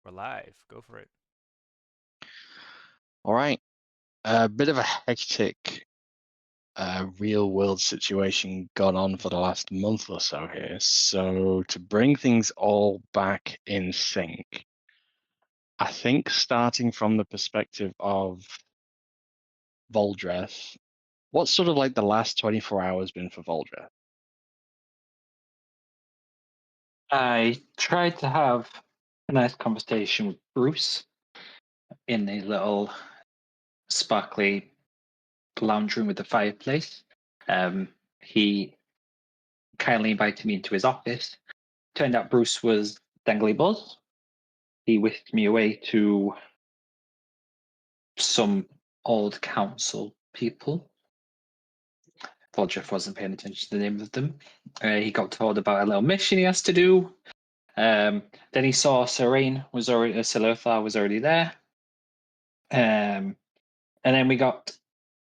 We're live. Go for it. All right. A bit of a hectic real world situation gone on for the last month or so here. So to bring things all back in sync, I think starting from the perspective of Voldreth, what's sort of like the last 24 hours been for Voldreth? I tried to have a nice conversation with Bruce in a little sparkly lounge room with a fireplace. He kindly invited me into his office. Turned out Bruce was Dangly Buzz. He whisked me away to some old council people. Jeff wasn't paying attention to the name of them. He got told about a little mission he has to do. Then he saw Serene was already, Salothar was already there. And then we got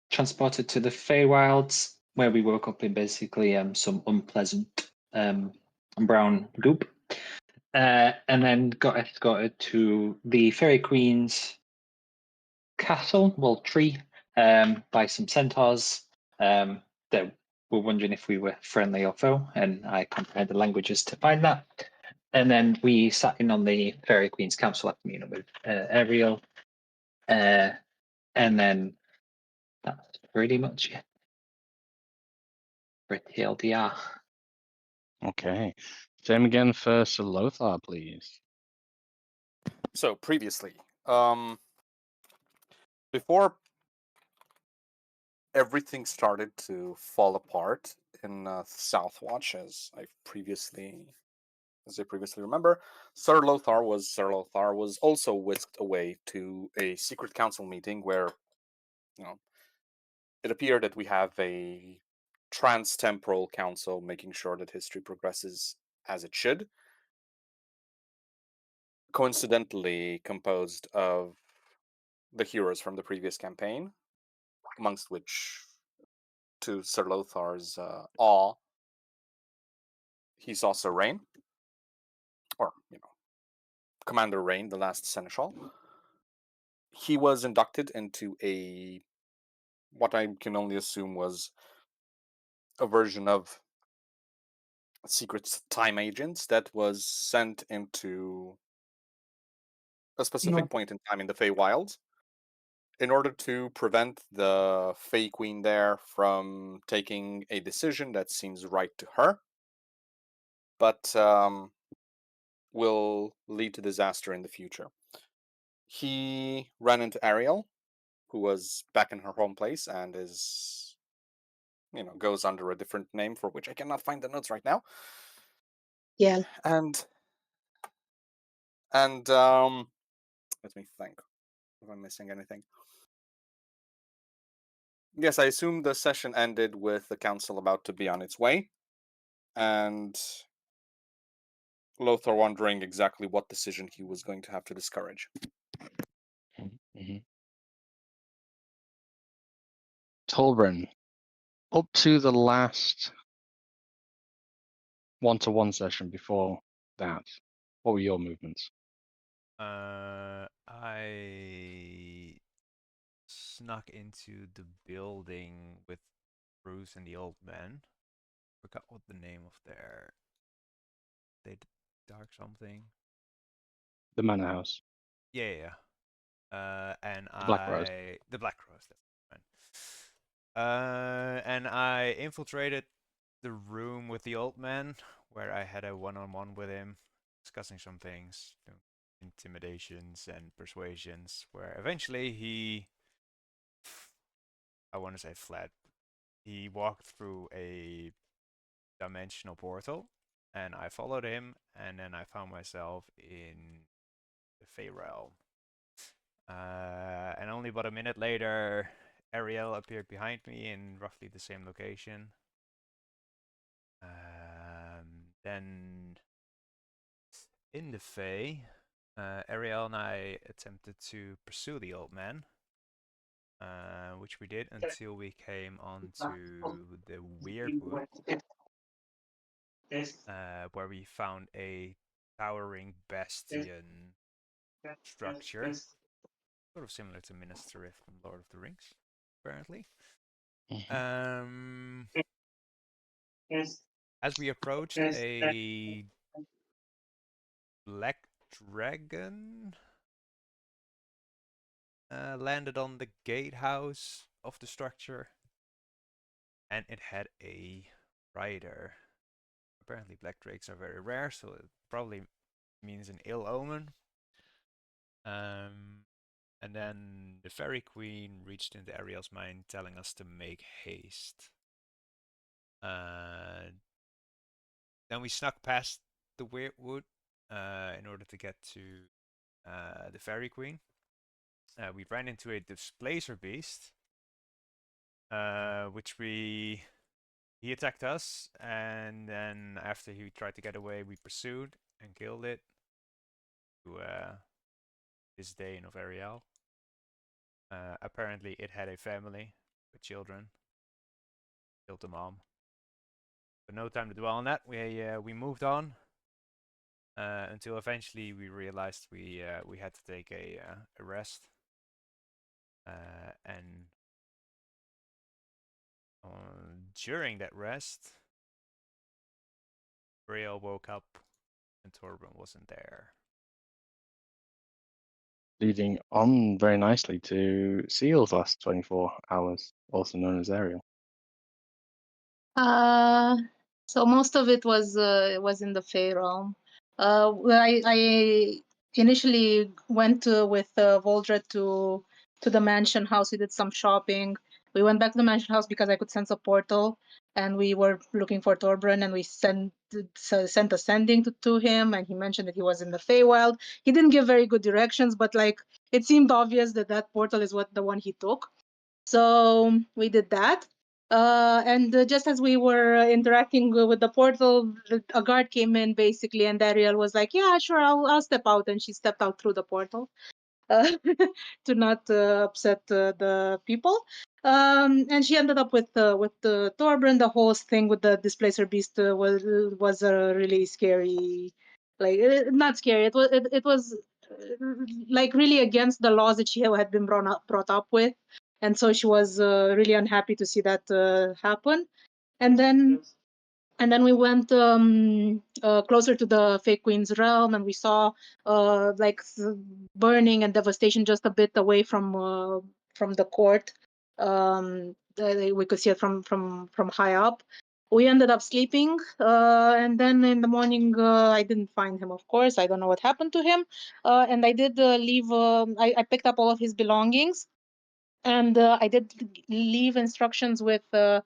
transported to the Feywilds, where we woke up in basically some unpleasant brown goop. And then got escorted to the Fairy Queen's castle, well, tree, by some centaurs that were wondering if we were friendly or foe, and I compared the languages to find that. And then we sat in on the Fairy Queen's council after meeting with Ariel. And then that's pretty much it for TLDR. Okay. Same again for Salothar, please. So previously, before everything started to fall apart in Southwatch, as I previously remember, Sir Lothar was also whisked away to a secret council meeting where, it appeared that we have a trans-temporal council making sure that history progresses as it should. Coincidentally composed of the heroes from the previous campaign, amongst which, to Sir Lothar's awe, he saw Sir Rain, or Commander Rain, the last seneschal. He was inducted into what I can only assume was a version of secret time agents that was sent into a specific point in time in the Feywilds in order to prevent the Fey Queen there from taking a decision that seems right to her, but will lead to disaster in the future. He ran into Ariel, who was back in her home place and is, goes under a different name for which I cannot find the notes right now. Yeah. And let me think if I'm missing anything. Yes, I assume the session ended with the council about to be on its way, and Lothar wondering exactly what decision he was going to have to discourage. Mm-hmm. Tolbrin, up to the last one-to-one session before that, what were your movements? I snuck into the building with Bruce and the old man. Forgot what the name of their dark something. The Manor House. Yeah. And The Black Rose. The Black Rose. That's right. And I infiltrated the room with the old man, where I had a one-on-one with him, discussing some things, intimidations and persuasions, where eventually he, I want to say fled. He walked through a dimensional portal, and I followed him, and then I found myself in the Fey realm. And only about a minute later, Ariel appeared behind me in roughly the same location. Then in the Fey, Ariel and I attempted to pursue the old man, which we did until we came onto the Weirdwood, where we found a towering bastion structure, sort of similar to Minas Tirith from Lord of the Rings, apparently. As we approached, a black dragon landed on the gatehouse of the structure, and it had a rider. Apparently, black drakes are very rare, so it probably means an ill omen. And then the Fairy Queen reached into Ariel's mind, telling us to make haste. Then we snuck past the Weirdwood in order to get to the Fairy Queen. We ran into a Displacer Beast, which he attacked us, and then after he tried to get away, we pursued and killed it to disdain of Ariel. Apparently, it had a family with children. Killed the mom. But no time to dwell on that. We moved on until eventually we realized we had to take a rest. And during that rest, Ariel woke up and Torben wasn't there. Leading on very nicely to Seal's last 24 hours, also known as Ariel. So most of it was in the Fey realm. Well, I initially went with Voldred to the mansion house. We did some shopping. We went back to the mansion house because I could sense a portal, and we were looking for Torbran, and we sent a sending to him, and he mentioned that he was in the Feywild. He didn't give very good directions, but like it seemed obvious that that portal is the one he took. So we did that. And just as we were interacting with the portal, a guard came in basically, and Ariel was like, "Yeah, sure, I'll step out," and she stepped out through the portal uh, to not upset the people. And she ended up with Torbran. The whole thing with the Displacer Beast was a really scary, like not scary. It was like really against the laws that she had been brought up with, and so she was really unhappy to see that happen. And then we went closer to the Fey Queen's realm, and we saw like burning and devastation just a bit away from the court. We could see it from high up. We ended up sleeping, and then in the morning I didn't find him. Of course, I don't know what happened to him. And I did leave. I picked up all of his belongings. And I did leave instructions with the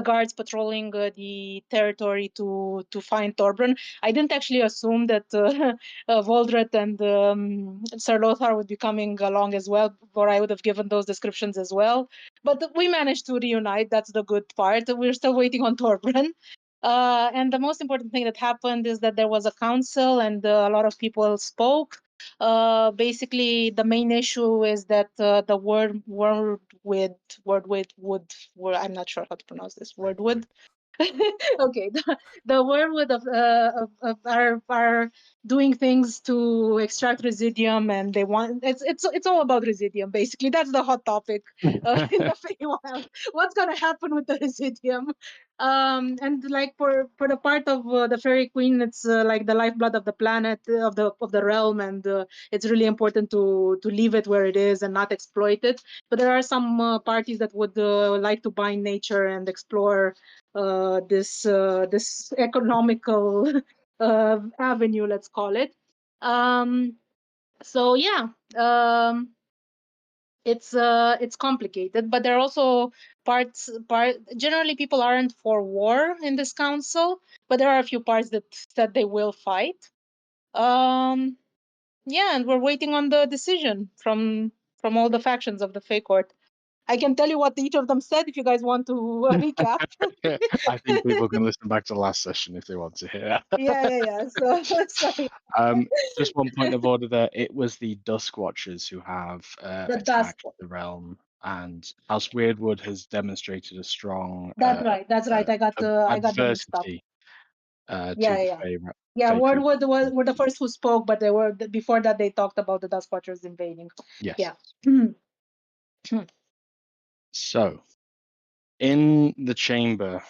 guards patrolling the territory to find Torbran. I didn't actually assume that Voldred and Sir Lothar would be coming along as well, or I would have given those descriptions as well. But we managed to reunite. That's the good part. We're still waiting on Torbran. And the most important thing that happened is that there was a council and a lot of people spoke. Basically, the main issue is that the word would I'm not sure how to pronounce this word would. Okay, the Wormwood are doing things to extract residium, and they want it's all about residium. Basically, that's the hot topic in the Feywild. What's gonna happen with the residium? And like for the part of the Fairy Queen, it's like the lifeblood of the planet of the realm, and it's really important to leave it where it is and not exploit it. But there are some parties that would like to bind nature and explore this economical avenue, let's call it. So yeah, it's complicated, but there are also generally people aren't for war in this council, but there are a few parts that said they will fight. Yeah, and we're waiting on the decision from all the factions of the Fey Court. I can tell you what each of them said if you guys want to recap. I think people can listen back to the last session if they want to hear. Yeah. So sorry. Just one point of order there. It was the Dusk Watchers who have The attacked Dusk. the realm, and House Weirdwood has demonstrated a strong That's right. I got mixed up. adversity to Yeah, the yeah. Fey. Yeah, Fey Ward creatures. were the first who spoke, but before that they talked about the Dust Watchers invading. Yes. Yeah. So, in the chamber,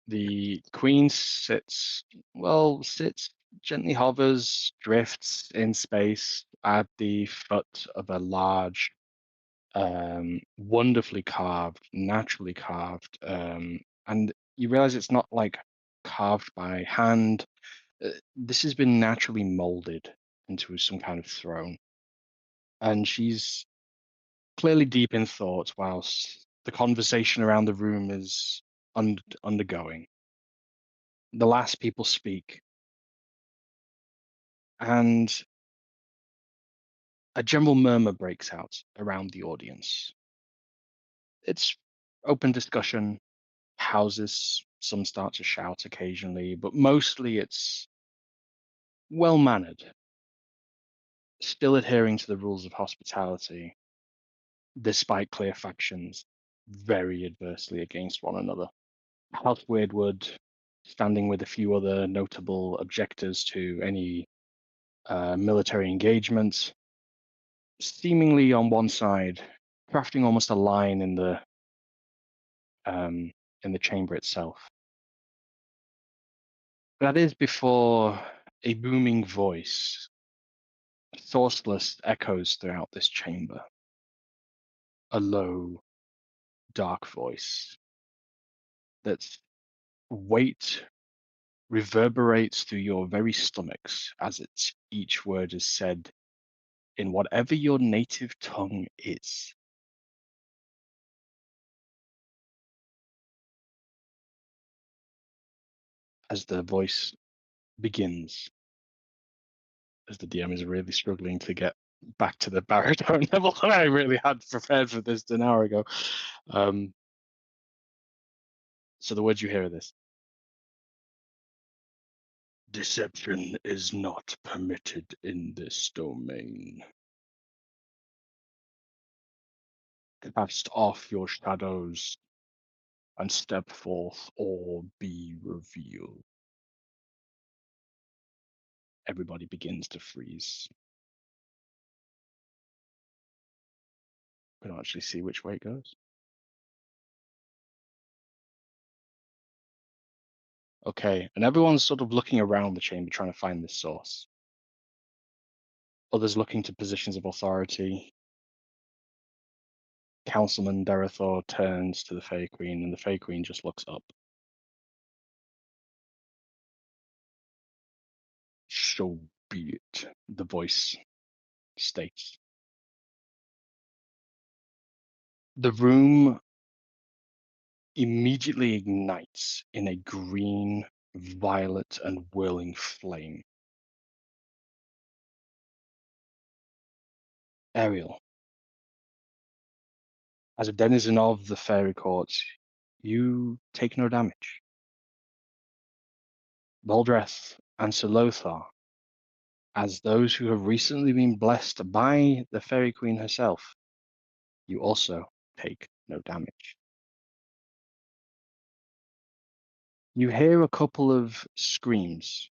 the queen sits, gently hovers, drifts in space at the foot of a large, wonderfully carved, naturally carved, and you realize it's not like carved by hand. This has been naturally molded into some kind of throne. And she's clearly deep in thought whilst the conversation around the room is undergoing. The last people speak, and a general murmur breaks out around the audience. It's open discussion, houses, some start to shout occasionally, but mostly it's well-mannered, still adhering to the rules of hospitality, despite clear factions very adversely against one another. House Weirdwood, standing with a few other notable objectors to any military engagement, seemingly on one side, crafting almost a line in the chamber itself. That is before a booming voice, sourceless, echoes throughout this chamber. A low, dark voice that's weight reverberates through your very stomachs as each word is said in whatever your native tongue is. As the voice begins, as the DM is really struggling to get back to the baritone level that I really had prepared for this an hour ago. So the words you hear are this. Deception is not permitted in this domain. Cast off your shadows and step forth or be revealed. Everybody begins to freeze. We don't actually see which way it goes. Okay, and everyone's sort of looking around the chamber trying to find this source. Others looking to positions of authority. Councilman Derethor turns to the Fey Queen, and the Fey Queen just looks up. So be it, the voice states. The room immediately ignites in a green, violet, and whirling flame. Ariel, as a denizen of the fairy court, you take no damage. Voldreth and Sir Lothar, as those who have recently been blessed by the Fairy Queen herself, you also take no damage. You hear a couple of screams,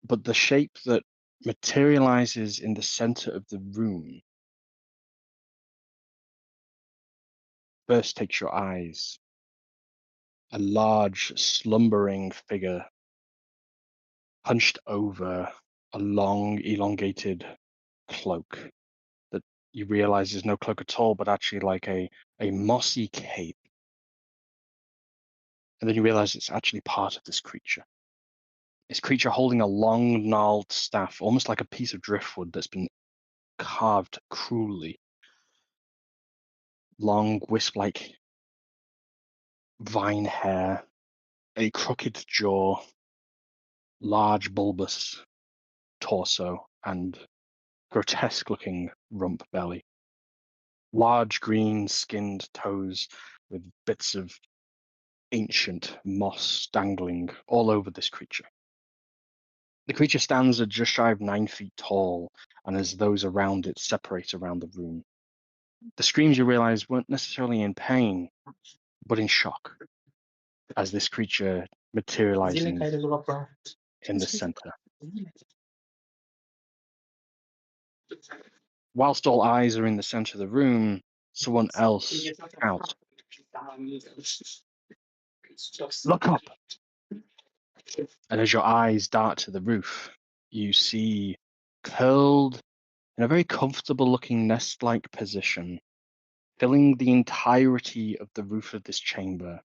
but the shape that materializes in the center of the room first takes your eyes. A large, slumbering figure hunched over a long, elongated cloak that you realize is no cloak at all, but actually like a mossy cape. And then you realize it's actually part of this creature. This creature holding a long, gnarled staff, almost like a piece of driftwood that's been carved cruelly. Long, wisp-like vine hair, a crooked jaw, large, bulbous torso, and grotesque-looking rump belly. Large, green-skinned toes with bits of ancient moss dangling all over this creature. The creature stands at just shy of 9 feet tall, and as those around it separate around the room. The screams, you realize, weren't necessarily in pain. but in shock as this creature materializes in the center. Whilst all eyes are in the center of the room, someone else shouts, "Look up!" And as your eyes dart to the roof, you see curled in a very comfortable looking nest-like position, filling the entirety of the roof of this chamber,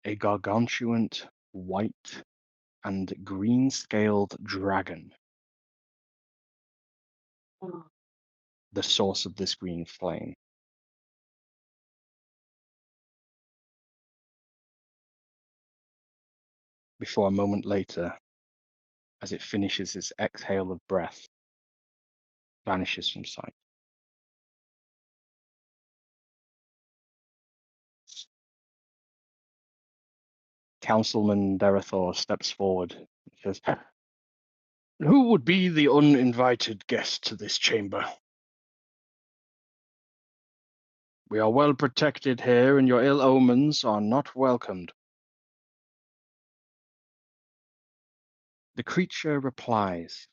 a gargantuan white and green-scaled dragon, the source of this green flame. Before a moment later, as it finishes its exhale of breath, vanishes from sight. Councilman Derathor steps forward and says, "Who would be the uninvited guest to this chamber? We are well protected here, and your ill omens are not welcomed." The creature replies,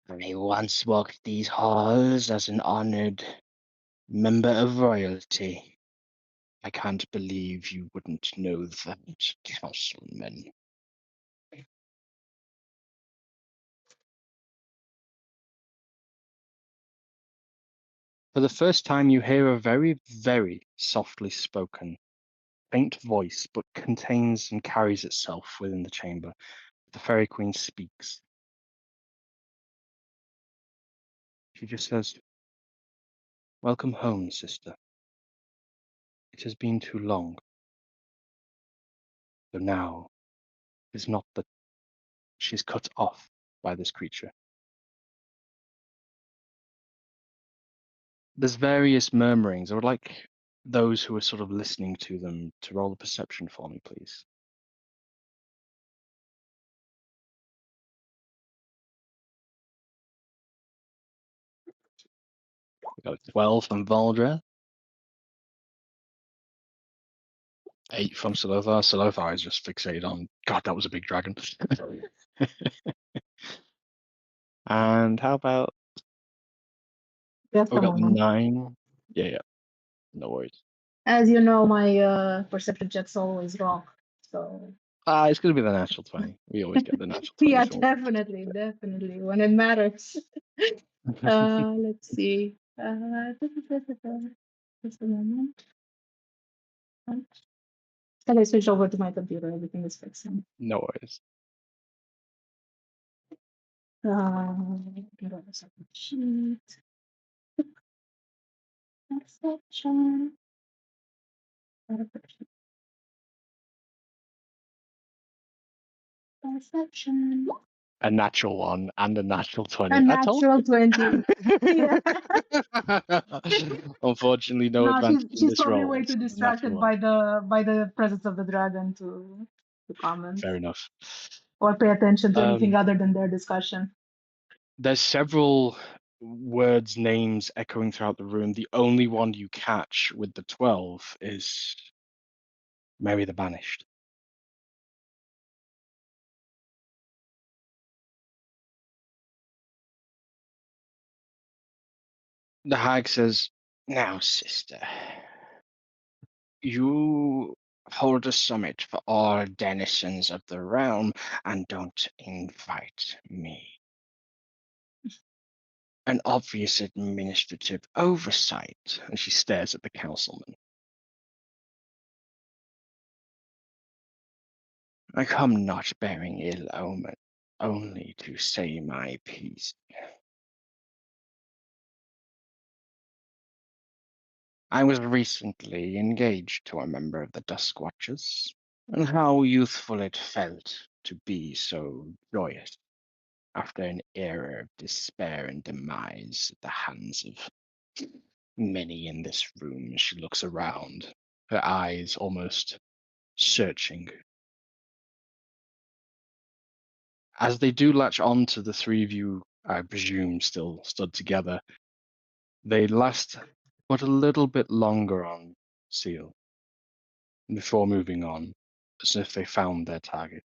"I once walked these halls as an honored member of royalty. I can't believe you wouldn't know that, councilman." For the first time, you hear a very, very softly spoken, faint voice, but contains and carries itself within the chamber. The Fairy Queen speaks. She just says, "Welcome home, sister. It has been too long. So now is not that she's cut off by this creature." There's various murmurings. I would like those who are sort of listening to them to roll a perception for me, please. We got a 12 from Valdra, 8 from Salothar. Salothar is just fixated on, God, that was a big dragon. And how about, Just we a got the moment. 9. Yeah, no worries. As you know, my perception check's always wrong. So It's going to be the natural 20. We always get the natural 20. yeah, so- definitely when it matters. Let's see. Just a moment. Can I switch over to my computer? Everything is fixing. No worries. Get on the second sheet. Perception. Perception. A natural 1 and a natural 20. A I told natural you. 20. Yeah. Unfortunately, no No, advantage in she's this probably roll. way It's too a natural distracted 1. by the presence of the dragon to comment Fair enough. or pay attention to anything other than their discussion. There's several words, names echoing throughout the room. The only one you catch with the 12 is Mary the Banished. The hag says, "Now, sister, you hold a summit for all denizens of the realm and don't invite me. An obvious administrative oversight." And she stares at the councilman. "I come not bearing ill omen, only to say my piece. I was recently engaged to a member of the Dusk Watchers, and how youthful it felt to be so joyous after an era of despair and demise at the hands of many in this room." She looks around, her eyes almost searching. As they do latch on to the three of you, I presume still stood together, they last but a little bit longer on Seal, before moving on, as if they found their target.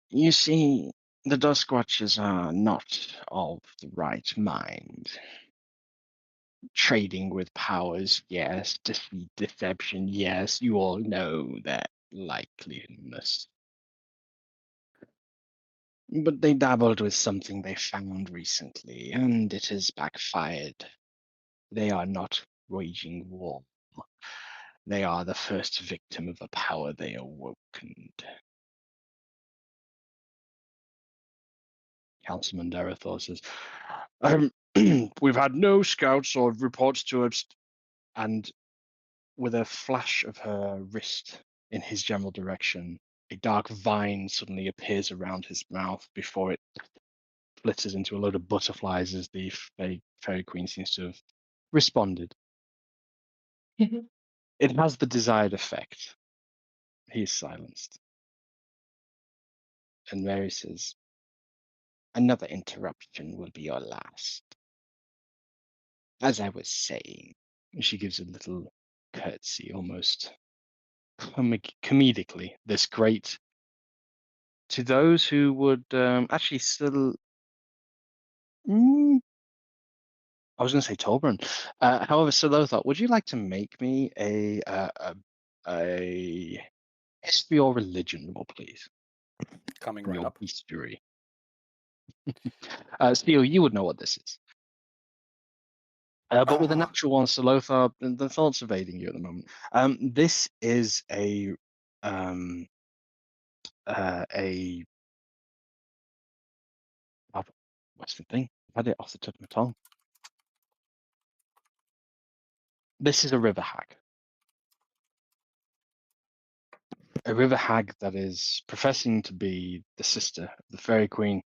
You see, the Dusk Watchers are not of the right mind. Trading with powers, yes. Deception, yes. You all know that likeliness. But they dabbled with something they found recently, and it has backfired. They are not waging war. They are the first victim of a power they awakened. Councilman Derethor says, we've had no scouts or reports to us, and with a flash of her wrist in his general direction, a dark vine suddenly appears around his mouth before it flitters into a load of butterflies as the fairy queen seems to have responded. It has the desired effect. He is silenced. And Mary says, another interruption will be your last. As I was saying, she gives a little curtsy, almost comedically. This great to those who would actually still. I was going to say Tolbran. However, Silothar, would you like to make me a history or religion roll, please? Coming From right your up. history. Steel, you would know what this is. But with a natural one, Silothar, the thoughts evading you at the moment. This is a what's the thing? I had it off the tip of my tongue. This is a river hag. A river hag that is professing to be the sister of the fairy queen,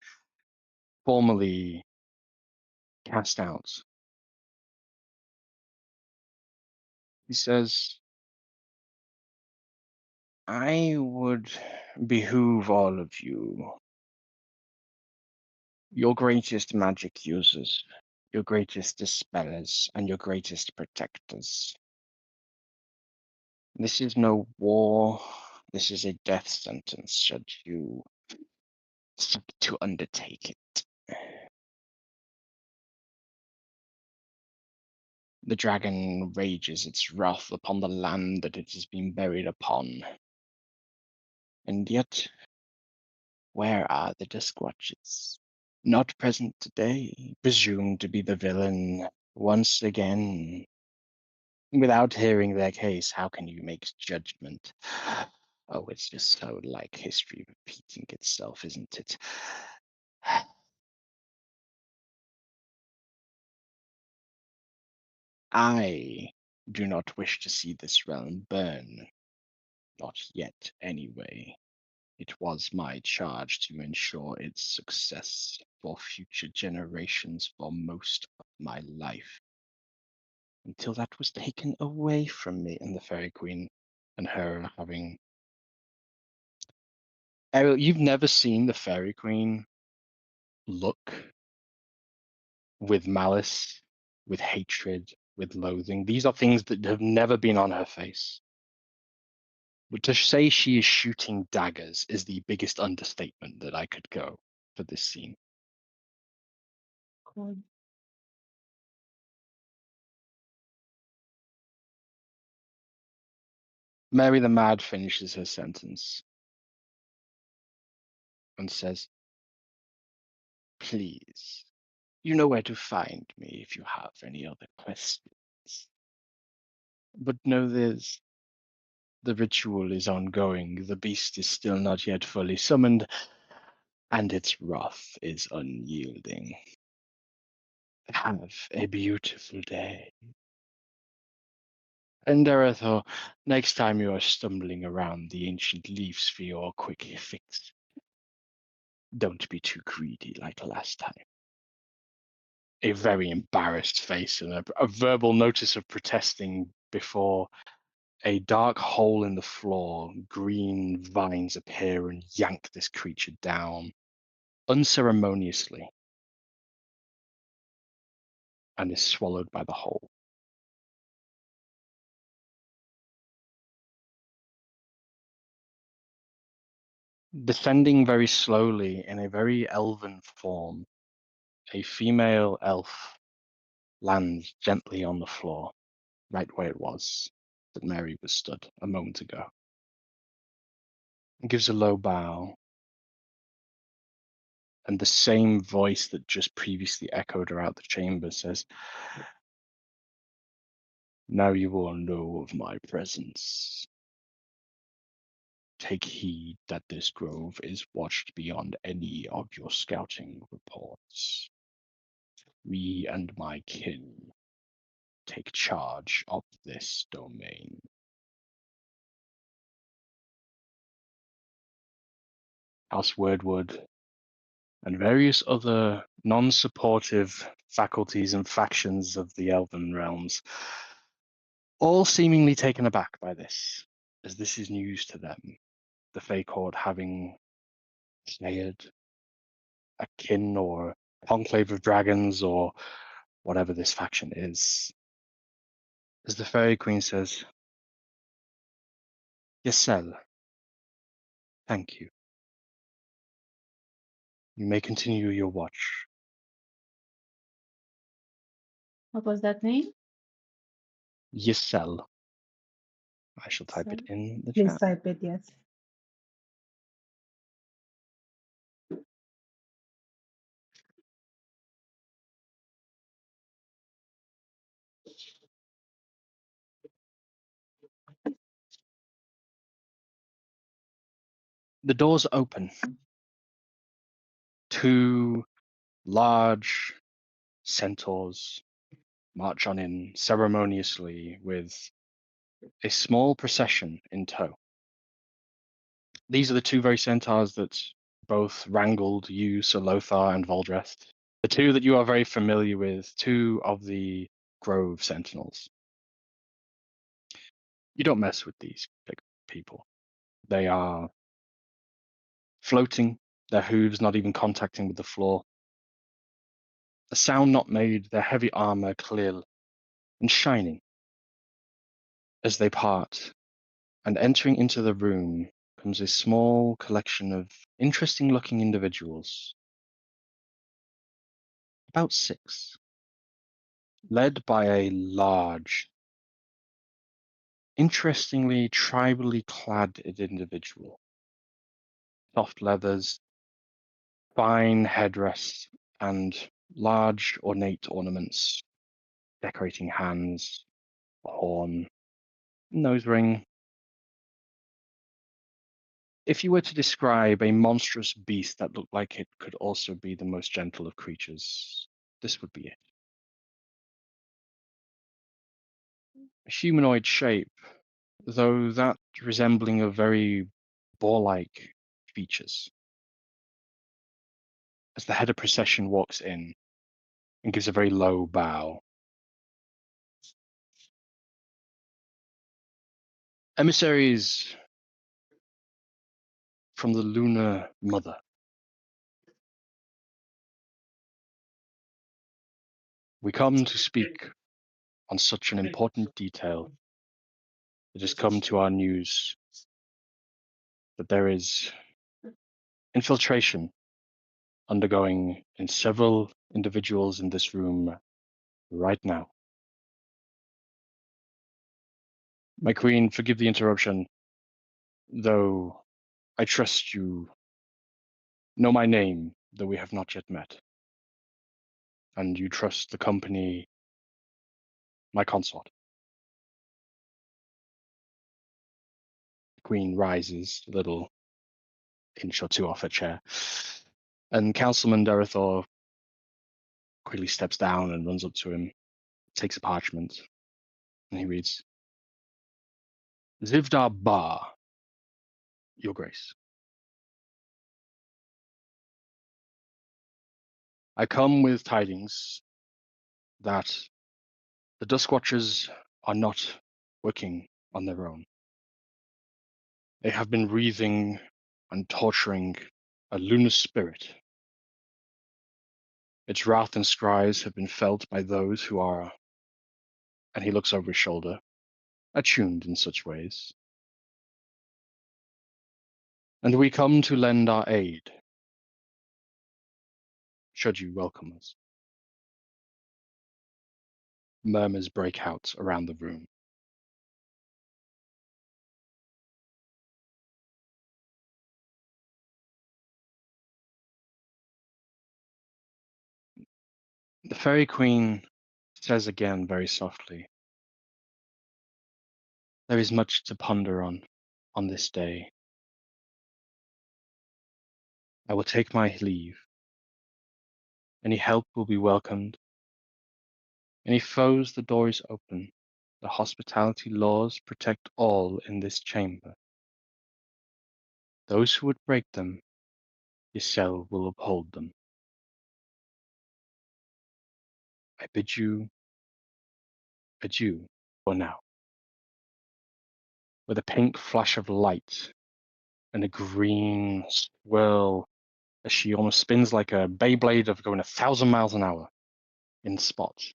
formerly cast out. He says, I would behoove all of you, your greatest magic users, your greatest dispellers, and your greatest protectors. This is no war. This is a death sentence should you seek to undertake it. The dragon rages its wrath upon the land that it has been buried upon. And yet, where are the Duskwatches? Not present today, presumed to be the villain once again. Without hearing their case, how can you make judgment? Oh, it's just so like history repeating itself, isn't it? I do not wish to see this realm burn. Not yet, anyway. It was my charge to ensure its success for future generations for most of my life. Until that was taken away from me, and the Fairy Queen and her having. Ariel, you've never seen the Fairy Queen look with malice, with hatred, with loathing. These are things that have never been on her face. But to say she is shooting daggers is the biggest understatement that I could go for this scene. God. Mary the Mad finishes her sentence and says, please, you know where to find me if you have any other questions. But know this, the ritual is ongoing, the beast is still not yet fully summoned, and its wrath is unyielding. Have a beautiful day. And Derethor, next time you are stumbling around the ancient leaves for your quick fix, don't be too greedy like last time. A very embarrassed face and a verbal notice of protesting before a dark hole in the floor, green vines appear and yank this creature down unceremoniously and is swallowed by the hole. Descending very slowly in a very elven form, a female elf lands gently on the floor, right where it was that Mary was stood a moment ago. And gives a low bow, and the same voice that just previously echoed throughout the chamber says, "Now you all know of my presence. Take heed that this grove is watched beyond any of your scouting reports. Me and my kin take charge of this domain." House Wordwood and various other non-supportive faculties and factions of the Elven realms, all seemingly taken aback by this, as this is news to them. The Fey Court having snared a kin or conclave of dragons or whatever this faction is. As the Fairy Queen says, "Ysel, thank you. You may continue your watch." What was that name? Ysel. I shall type it Ysel. in the Please chat. type it, yes. The doors open. Two large centaurs march on in ceremoniously with a small procession in tow. These are the two very centaurs that both wrangled you, Sir Lothar and Voldrest. The two that you are very familiar with, two of the Grove Sentinels. You don't mess with these big people. They are floating, their hooves not even contacting with the floor. A sound not made, their heavy armor clear and shining as they part. And entering into the room comes a small collection of interesting looking individuals. About 6. Led by a large, interestingly tribally clad individual. Soft leathers, fine headdress, and large ornate ornaments decorating hands, a horn, nose ring. If you were to describe a monstrous beast that looked like it could also be the most gentle of creatures, this would be it. A humanoid shape, though that resembling of very boar-like features. As the head of procession walks in and gives a very low bow. Emissaries from the Lunar Mother. We come to speak on such an important detail. It has come to our news that there is infiltration undergoing in several individuals in this room right now. My queen, forgive the interruption, though I trust you know my name, though we have not yet met. And you trust the company, my consort. The queen rises a little inch or two off her chair. And Councilman Derethor quickly steps down and runs up to him, takes a parchment, and he reads, Zivdar Bar, Your Grace. I come with tidings that the Duskwatchers are not working on their own. They have been wreathing and torturing a lunar spirit. Its wrath and scries have been felt by those who are, and he looks over his shoulder, attuned in such ways. And we come to lend our aid, should you welcome us. Murmurs break out around the room. The Fairy Queen says again very softly, "There is much to ponder on this day. I will take my leave. Any help will be welcomed. Any foes, the door is open. The hospitality laws protect all in this chamber. Those who would break them, your cell will uphold them. I bid you adieu for now." With a pink flash of light and a green swirl as she almost spins like a Beyblade of going 1,000 miles an hour in spots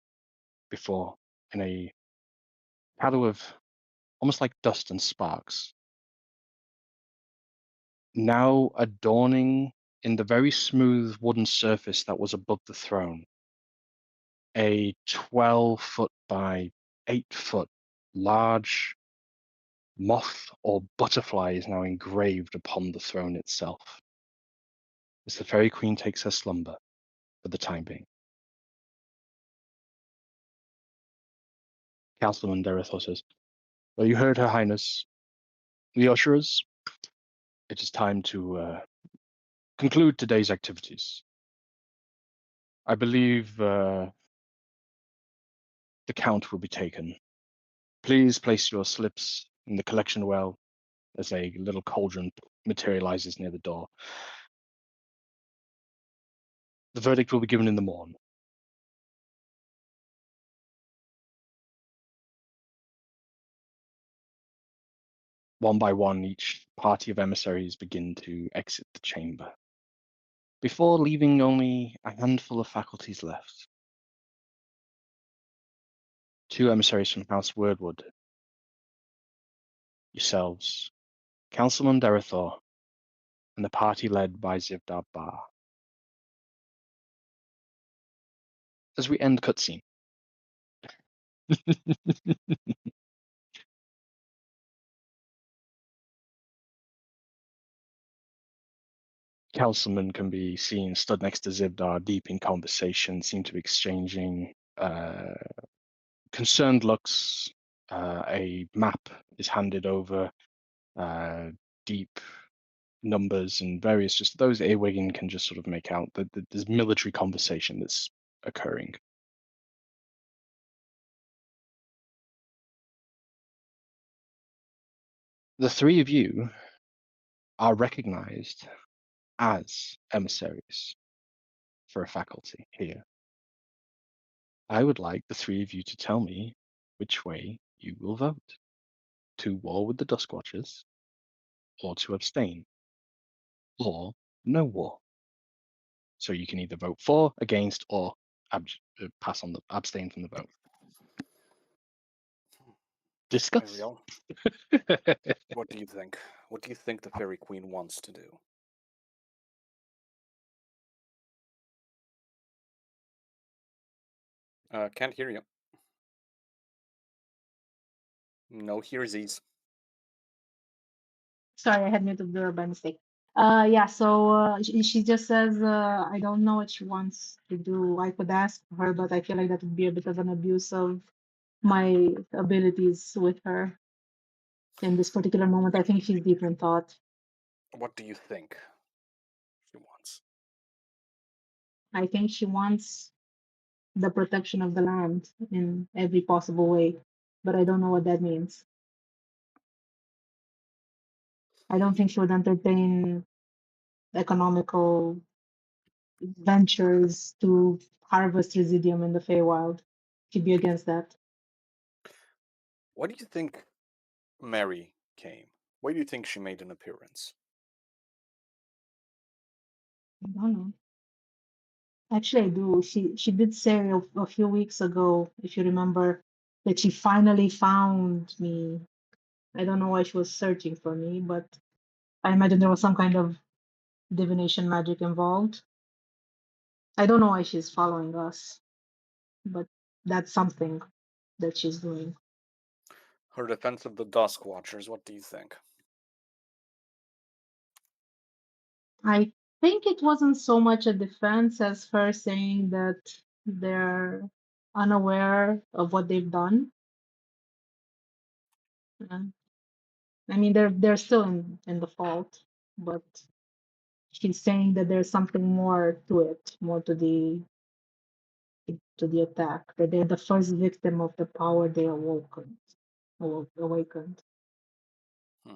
before, in a shadow of almost like dust and sparks, now adorning in the very smooth wooden surface that was above the throne, a 12-foot by 8-foot large moth or butterfly is now engraved upon the throne itself, as the Fairy Queen takes her slumber for the time being. Councilman Derethor says, "Well, you heard Her Highness. The usherers, it is time to conclude today's activities. I believe the count will be taken. Please place your slips in the collection well as a little cauldron materializes near the door. The verdict will be given in the morn." One by one, each party of emissaries begin to exit the chamber, before leaving only a handful of faculties left. 2 emissaries from House Wordwood, yourselves, Councilman Derethor, and the party led by Zivdar Bar. As we end cutscene. Councilman can be seen stood next to Zivdar, deep in conversation, seem to be exchanging concerned looks. A map is handed over, deep numbers and various, just those earwigging can just sort of make out that there's military conversation that's occurring. The 3 of you are recognized as emissaries for a faculty here. I would like the 3 of you to tell me which way you will vote. To war with the Duskwatchers, or to abstain, or no war. So you can either vote for, against, or pass on the abstain from the vote. Discuss. Ariel, what do you think? What do you think the Fairy Queen wants to do? Can't hear you. No hearsies. Sorry, I had muted the by mistake. Yeah, so she just says, I don't know what she wants to do. I could ask her, but I feel like that would be a bit of an abuse of my abilities with her in this particular moment. I think she's deep in thought. What do you think she wants? I think she wants the protection of the land in every possible way, but I don't know what that means. I don't think she would entertain economical ventures to harvest residium in the Feywild. She'd be against that. Why do you think Mary came? Why do you think she made an appearance? I don't know. Actually, I do. She did say a few weeks ago, if you remember, that she finally found me. I don't know why she was searching for me, but I imagine there was some kind of divination magic involved. I don't know why she's following us, but that's something that she's doing. Her defense of the Dusk Watchers, what do you think? I think it wasn't so much a defense as her saying that they're unaware of what they've done. Yeah. I mean, they're still in the fault, but she's saying that there's something more to it, more to the attack. That they're the first victim of the power they awakened. Hmm.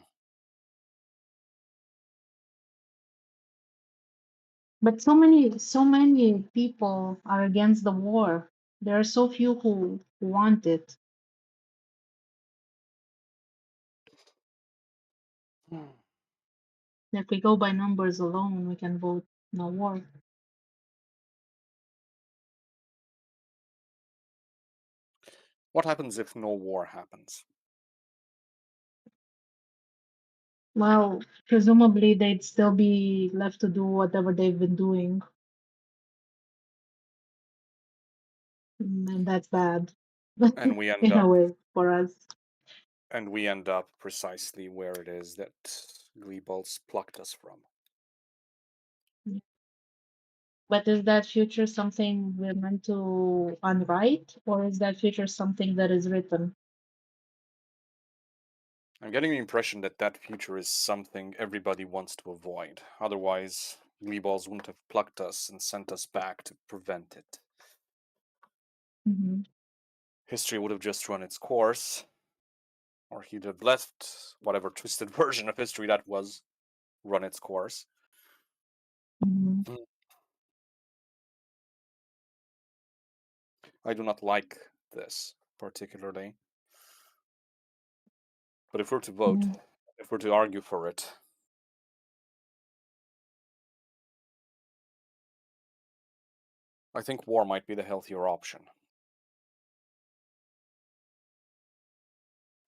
But so many people are against the war. There are so few who want it. If we go by numbers alone, we can vote no war. What happens if no war happens? Well, presumably they'd still be left to do whatever they've been doing. And that's bad. And we end In a up way, for us. precisely where it is that Gleeballs plucked us from. But is that future something we're meant to unwrite, or is that future something that is written? I'm getting the impression that that future is something everybody wants to avoid. Otherwise, Gleeballs wouldn't have plucked us and sent us back to prevent it. Mm-hmm. History would have just run its course, or he'd have left whatever twisted version of history that was run its course. Mm-hmm. I do not like this particularly. But if we're to vote, Mm-hmm. if we're to argue for it, I think war might be the healthier option.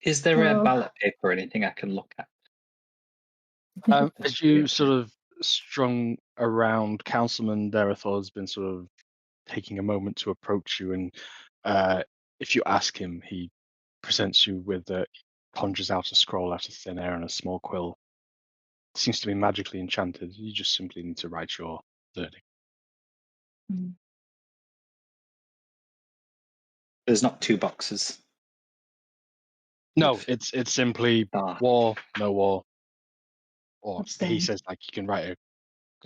Is there a Well, ballot paper or anything I can look at? As you sort of strung around, Councilman Derethor has been sort of taking a moment to approach you, and if you ask him, he presents you with conjures out a scroll out of thin air and a small quill. It seems to be magically enchanted. You just simply need to write your verdict. mm, There's not two boxes. No, With- it's simply Ah, war, no war, or he abstain. says like you can write a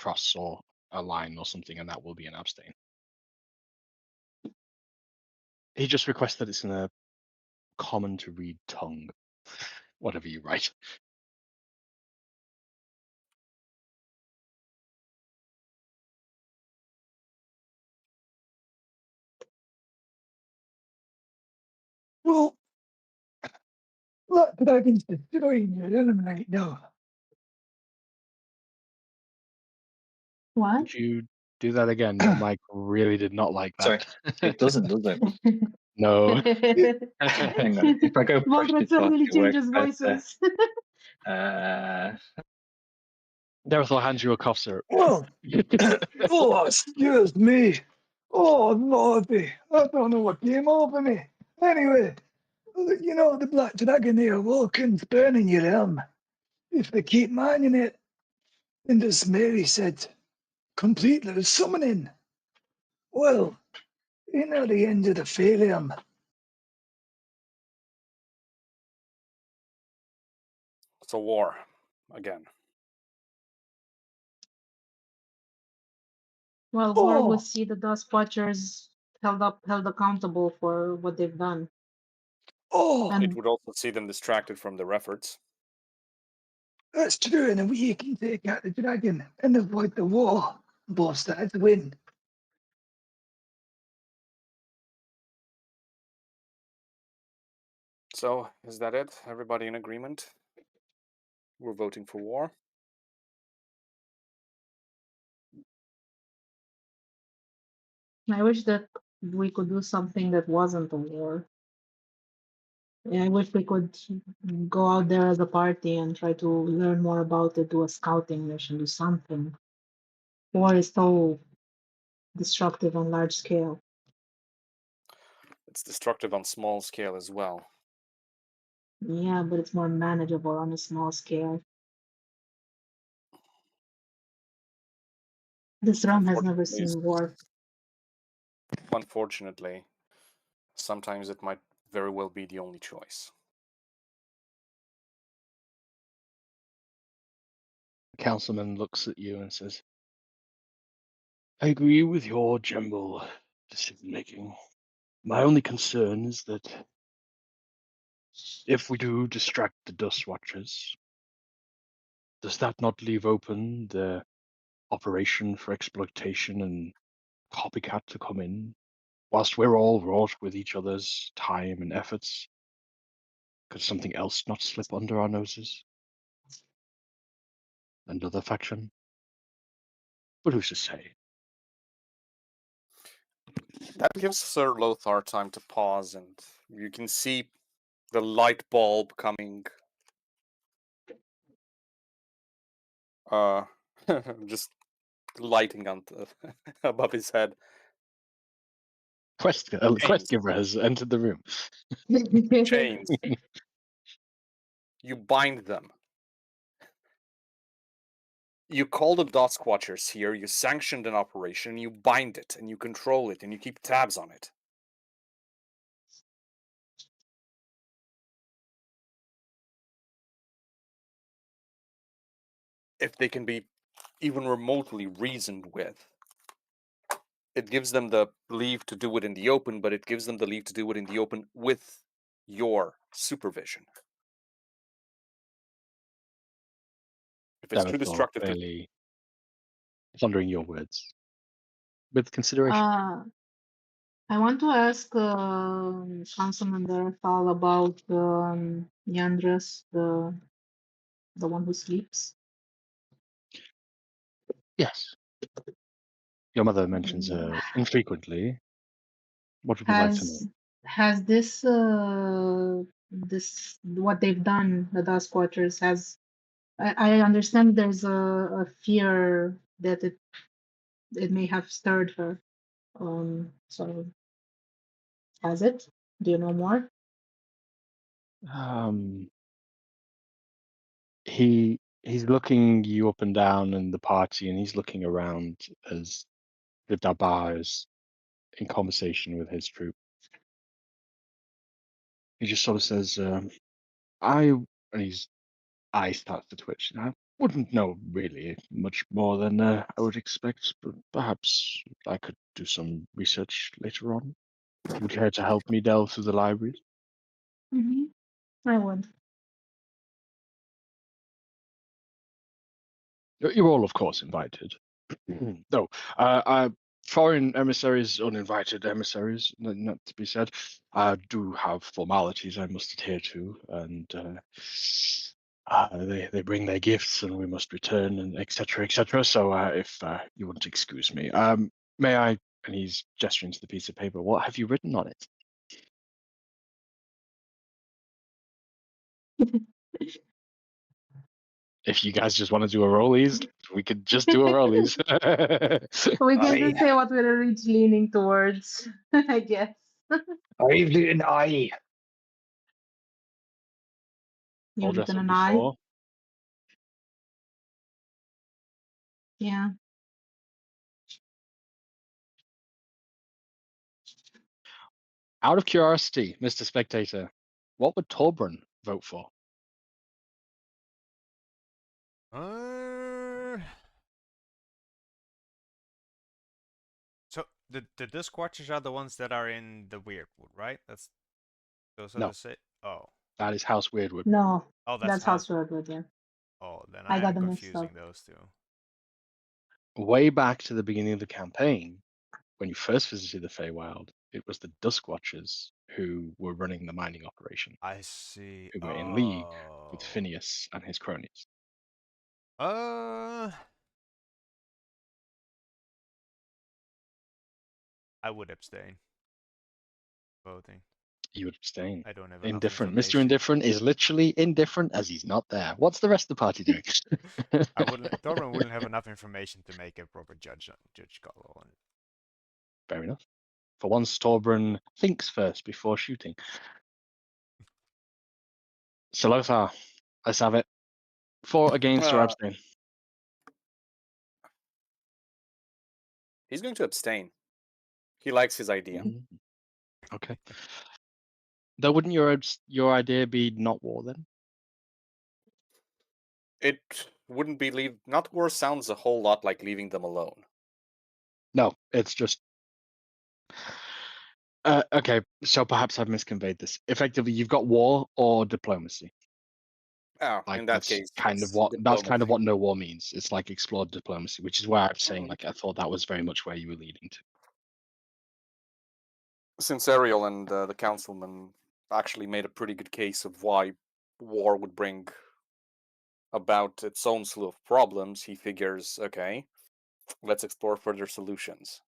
cross or a line or something, and that will be an abstain. He just requests that it's in a common to read tongue, whatever you write. Well, that dragon's destroying your enemy right now. What? Would you do that again? Your mic really did not like sorry, that. it doesn't, does it? No. Hang on. If I go brush Voldred it off, suddenly it works changes better. voices. Derethor hands you a cough syrup. Well, oh, excuse me. Oh, lordy. I don't know what came over me. Anyway, you know, the black dragon here, Vulcan's burning your helm. If they keep mining it, and as Mary said, complete the summoning. Well, you know the end of the Phalium. It's a war, again. Well, war would Oh, see the Dust Watchers held accountable for what they've done. oh, It And would also see them distracted from their efforts. that's true, and we can take out the dragon and avoid the war. Both sides win. So, is that it? Everybody in agreement? We're voting for war? I wish that we could do something that wasn't a war. Yeah, I wish we could go out there as a party and try to learn more about it, do a scouting mission, do something. War is so destructive on large scale. It's destructive on small scale as well. Yeah, but it's more manageable on a small scale. This realm has never Unfortunately, seen war. unfortunately, sometimes it might very well be the only choice. The councilman looks at you and says, I agree with your general decision making. My only concern is that if we do distract the Dust Watchers, does that not leave open the operation for exploitation and copycat to come in? Whilst we're all wrought with each other's time and efforts, could something else not slip under our noses? Another faction? But who's to say? That gives Sir Lothar time to pause, and you can see the light bulb coming. Just lighting on above his head. Quest Chains. giver has entered the room. Chains. You bind them. You call the Dusk Watchers here, you sanctioned an operation, you bind it, and you control it, and you keep tabs on it. If they can be even remotely reasoned with, it gives them the leave to do it in the open, but it gives them the leave to do it in the open with your supervision. If it's too Denethor destructive to... clearly pondering your words with consideration. I want to ask Councilman Darathal about Yandras, the one who sleeps. Yes. Your mother mentions Mm, her infrequently. What would you like to know? Has this what they've done, the Dusk Watchers, has I understand there's a fear that it may have stirred her. So has it? Do you know more? He's looking you up and down in the party, and he's looking around as the Dabar is in conversation with his troop. He just sort of says, and his eye starts to twitch. I wouldn't know really much more than I would expect, but perhaps I could do some research later on. Would you care to help me delve through the libraries? Mm-hmm. I would. You're all, of course, invited. No, foreign emissaries, uninvited emissaries, not to be said, do have formalities I must adhere to, and they bring their gifts, and we must return, and etc. etc. So, if you want to excuse me, may I? And he's gesturing to the piece of paper. What have you written on it? If you guys just want to do a rollies, we could just do a rollies. We can just I, say what we're each leaning towards, I guess. I've written I. All You've dressed written up an eye. before. Yeah. Out of curiosity, Mr. Spectator, what would Torbrun vote for? So the Disc Watchers are the ones that are in the Weirdwood, right? Those are No, the say. Oh, that is House Weirdwood. No, oh, that's that's House House. Redwood, yeah. Oh, then I I got am them mixed confusing up. those two. Way back to the beginning of the campaign, when you first visited the Feywild, it was the Dusk Watchers who were running the mining operation, I see. who were in league with Oh. Phineas and his cronies. I would abstain voting. You would abstain. I don't have enough Indifferent. Mr. information. Indifferent is literally indifferent as he's not there. What's the rest of the party doing? Torben wouldn't have enough information to make a proper judge call on it. Fair enough. For once, Torbran thinks first before shooting. So Lothar, let's have it. For, against, or abstain? He's going to abstain. He likes his idea. Mm. Okay. Though wouldn't your idea be not war then? It wouldn't be not war sounds a whole lot like leaving them alone. No, it's just okay. So perhaps I've misconveyed this. Effectively, you've got war or diplomacy. Oh, Like in that that's case, kind of what no war means. It's like explored diplomacy, which is why I'm saying like I thought that was very much where you were leading to. Since Ariel and the councilman actually made a pretty good case of why war would bring about its own slew of problems, he figures, okay, let's explore further solutions.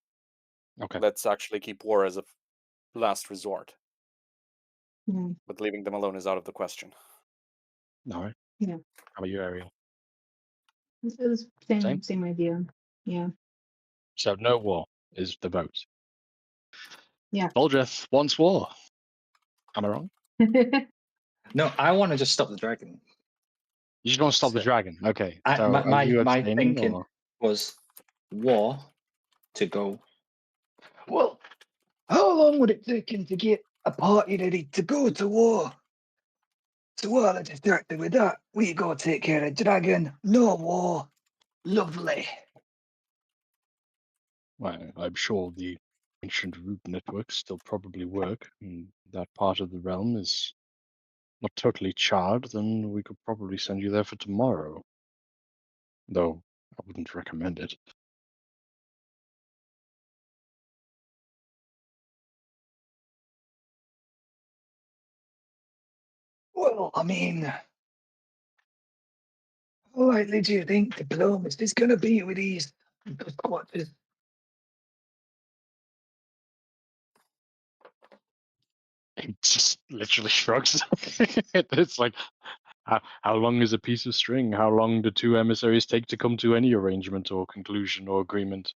Okay. Let's actually keep war as a last resort. Yeah. But leaving them alone is out of the question. All right. Yeah. How about you, Ariel? It's Same? same idea. Yeah. So no war is the vote. Yeah. Voldreth wants war. Am I wrong? No, I want to just stop the dragon. You just want to stop the So- dragon. Okay. So my are you my abstaining thinking or? was war to go. Well, how long would it take him to get a party ready to go to war? So while I distracted with that, we go take care of dragon. No war. Lovely. Well, I'm sure the ancient root networks still probably work, and that part of the realm is not totally charred, then we could probably send you there for tomorrow. Though I wouldn't recommend it. Well, I mean, how likely do you think diplomacy is going to be with these squatters? He just literally shrugs. It's like, how long is a piece of string? How long do two emissaries take to come to any arrangement or conclusion or agreement?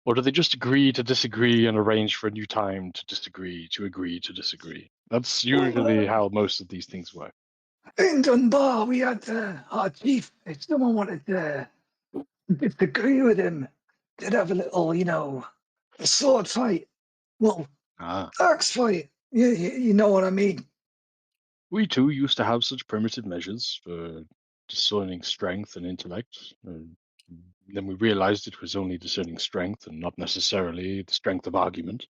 Or do they just agree to disagree and arrange for a new time to disagree, to agree to disagree? That's usually how most of these things work. In Dunbar, we had our chief. If someone wanted to disagree with him, they'd have a little, a sword fight. Well, Ah. axe fight. Yeah, you know what I mean. We too used to have such primitive measures for discerning strength and intellect. Then we realized it was only discerning strength and not necessarily the strength of argument.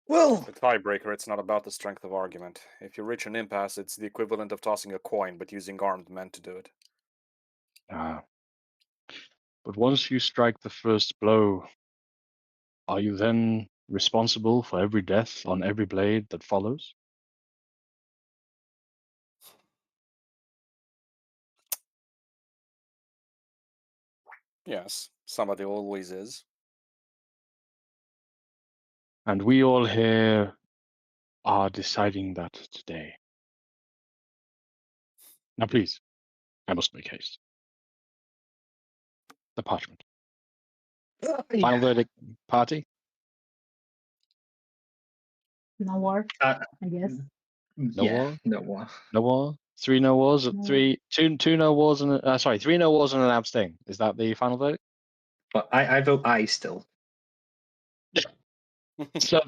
Well, The tiebreaker, it's not about the strength of argument. If you reach an impasse, it's the equivalent of tossing a coin, but using armed men to do it. Ah. But once you strike the first blow, are you then responsible for every death on every blade that follows? Yes, somebody always is. And we all here are deciding that today. Now, please, I must make haste. The parchment. Final verdict, party? No war, Uh, I guess. No yeah, war? no war. No war? Three no wars? No. Two no wars and three no wars and an abstain. Is that the final verdict? But I vote aye still. So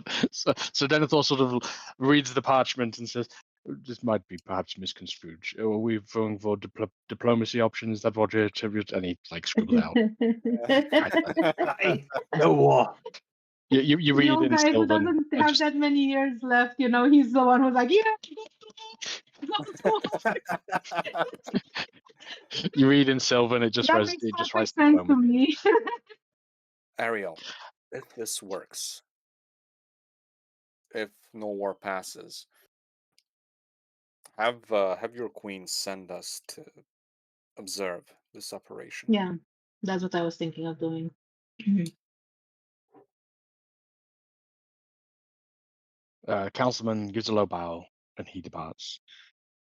Denethor sort of reads the parchment and says, "This might be perhaps misconstrued. Are we voting for diplomacy option? Is that what you're attribute?" And he like scribbled out. aye, no war. You read Young in guy who Sylvan. doesn't and have just- that many years left, he's the one who's like, yeah. You read in Sylvan. It just That writes. makes It just perfect writes sense to diplomacy. me. Ariel, if this works, if no war passes, have your queen send us to observe this operation. Yeah, that's what I was thinking of doing. Councilman gives a low bow and he departs.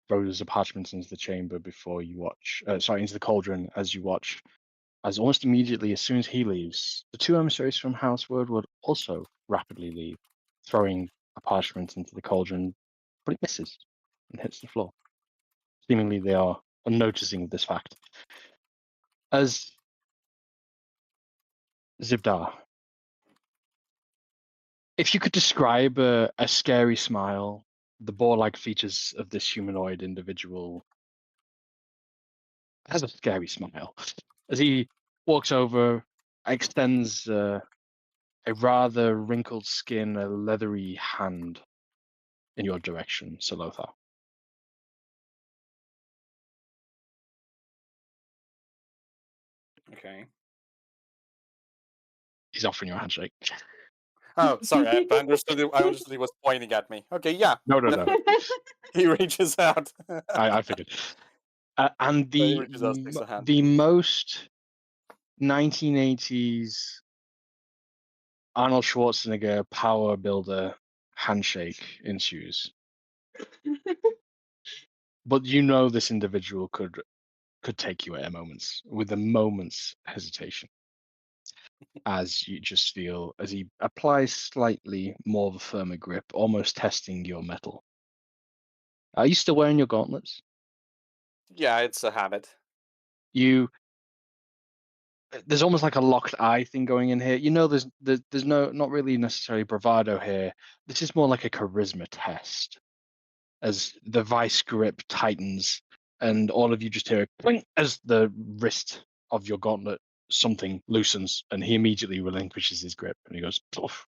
Throws the parchment into the chamber before you watch. Into the cauldron as you watch. As almost immediately, as soon as he leaves, the two emissaries from House Wordwood also rapidly leave, throwing a parchment into the cauldron, but it misses and hits the floor. Seemingly, they are unnoticing of this fact. As Zibdar, if you could describe a scary smile, the boar-like features of this humanoid individual has a scary smile. As he walks over, extends a rather wrinkled skin, a leathery hand in your direction, Salothar. Okay. He's offering you a handshake. Oh, sorry. I understood. I understood he was pointing at me. Okay, yeah. No. He reaches out. I figured. And So he reaches out, takes a hand. the most 1980s Arnold Schwarzenegger power builder handshake ensues. But you know this individual could take you at with a moment's hesitation. As you just feel, as he applies slightly more of a firmer grip, almost testing your metal. Are you still wearing your gauntlets? Yeah, it's a habit. There's almost like a locked eye thing going in here. You know, there's not really necessarily bravado here. This is more like a charisma test. As the vice grip tightens, and all of you just hear a clink as the wrist of your gauntlet something loosens, and he immediately relinquishes his grip, and he goes, "Poof.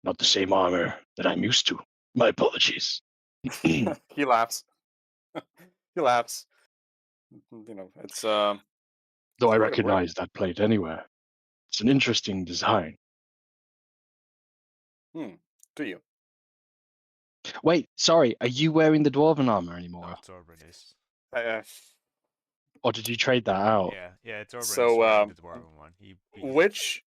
Not the same armor that I'm used to. My apologies." He laughs. He laughs. You know, it's Though I recognize that plate anywhere. It's an interesting design. Do you? Wait, sorry, are you wearing the dwarven armor anymore? No, Torben is. Or did you trade that out? Yeah, Torben So, is wearing the dwarven one.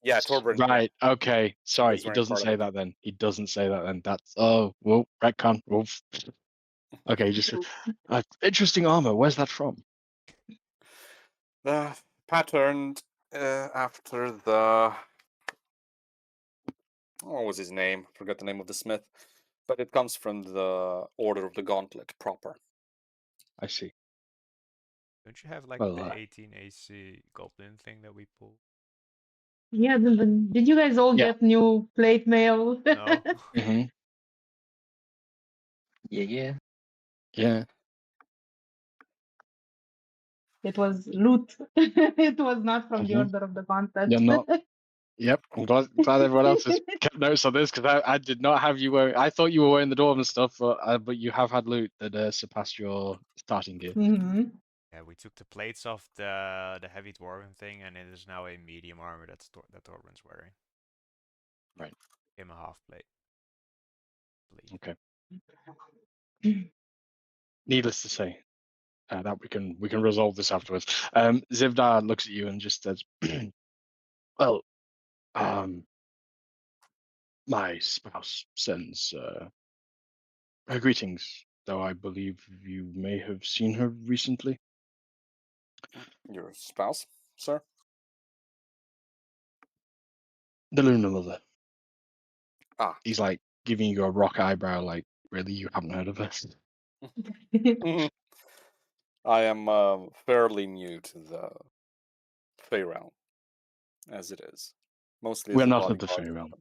Yeah, Torbjorn. Right, Yeah. okay. Sorry, He's he wearing doesn't part of say it. that then. He doesn't say that then. That's, retcon. Oof. Okay, just interesting armor. Where's that from? Patterned after the... What was his name? Forgot the name of the smith. But it comes from the Order of the Gauntlet proper. I see. Don't you have like Well, the 18 AC goblin thing that we pulled? Yeah, did you guys all get new plate mail? No. Mm-hmm. Yeah. Yeah. It was loot. It was not from the Mhm. Order of the Gauntlet. You're not. Yep, I'm glad everyone else has kept notes on this because I did not have you wearing. I thought you were wearing the dwarven stuff, but you have had loot that surpassed your starting gear. Mm-hmm. Yeah, we took the plates off the heavy dwarven thing, and it is now a medium armor that Torben's wearing. Right. Him a half plate. Okay. Needless to say, that we can resolve this afterwards. Zivdar looks at you and just says, "Well, my spouse sends her greetings, though I believe you may have seen her recently." Your spouse, sir? The Lunar Mother. Ah. He's like giving you a rock eyebrow, like, really, you haven't heard of her? I am fairly new to the Fey realm, as it is. Mostly as We're a not of the bodyguard. Fey realm.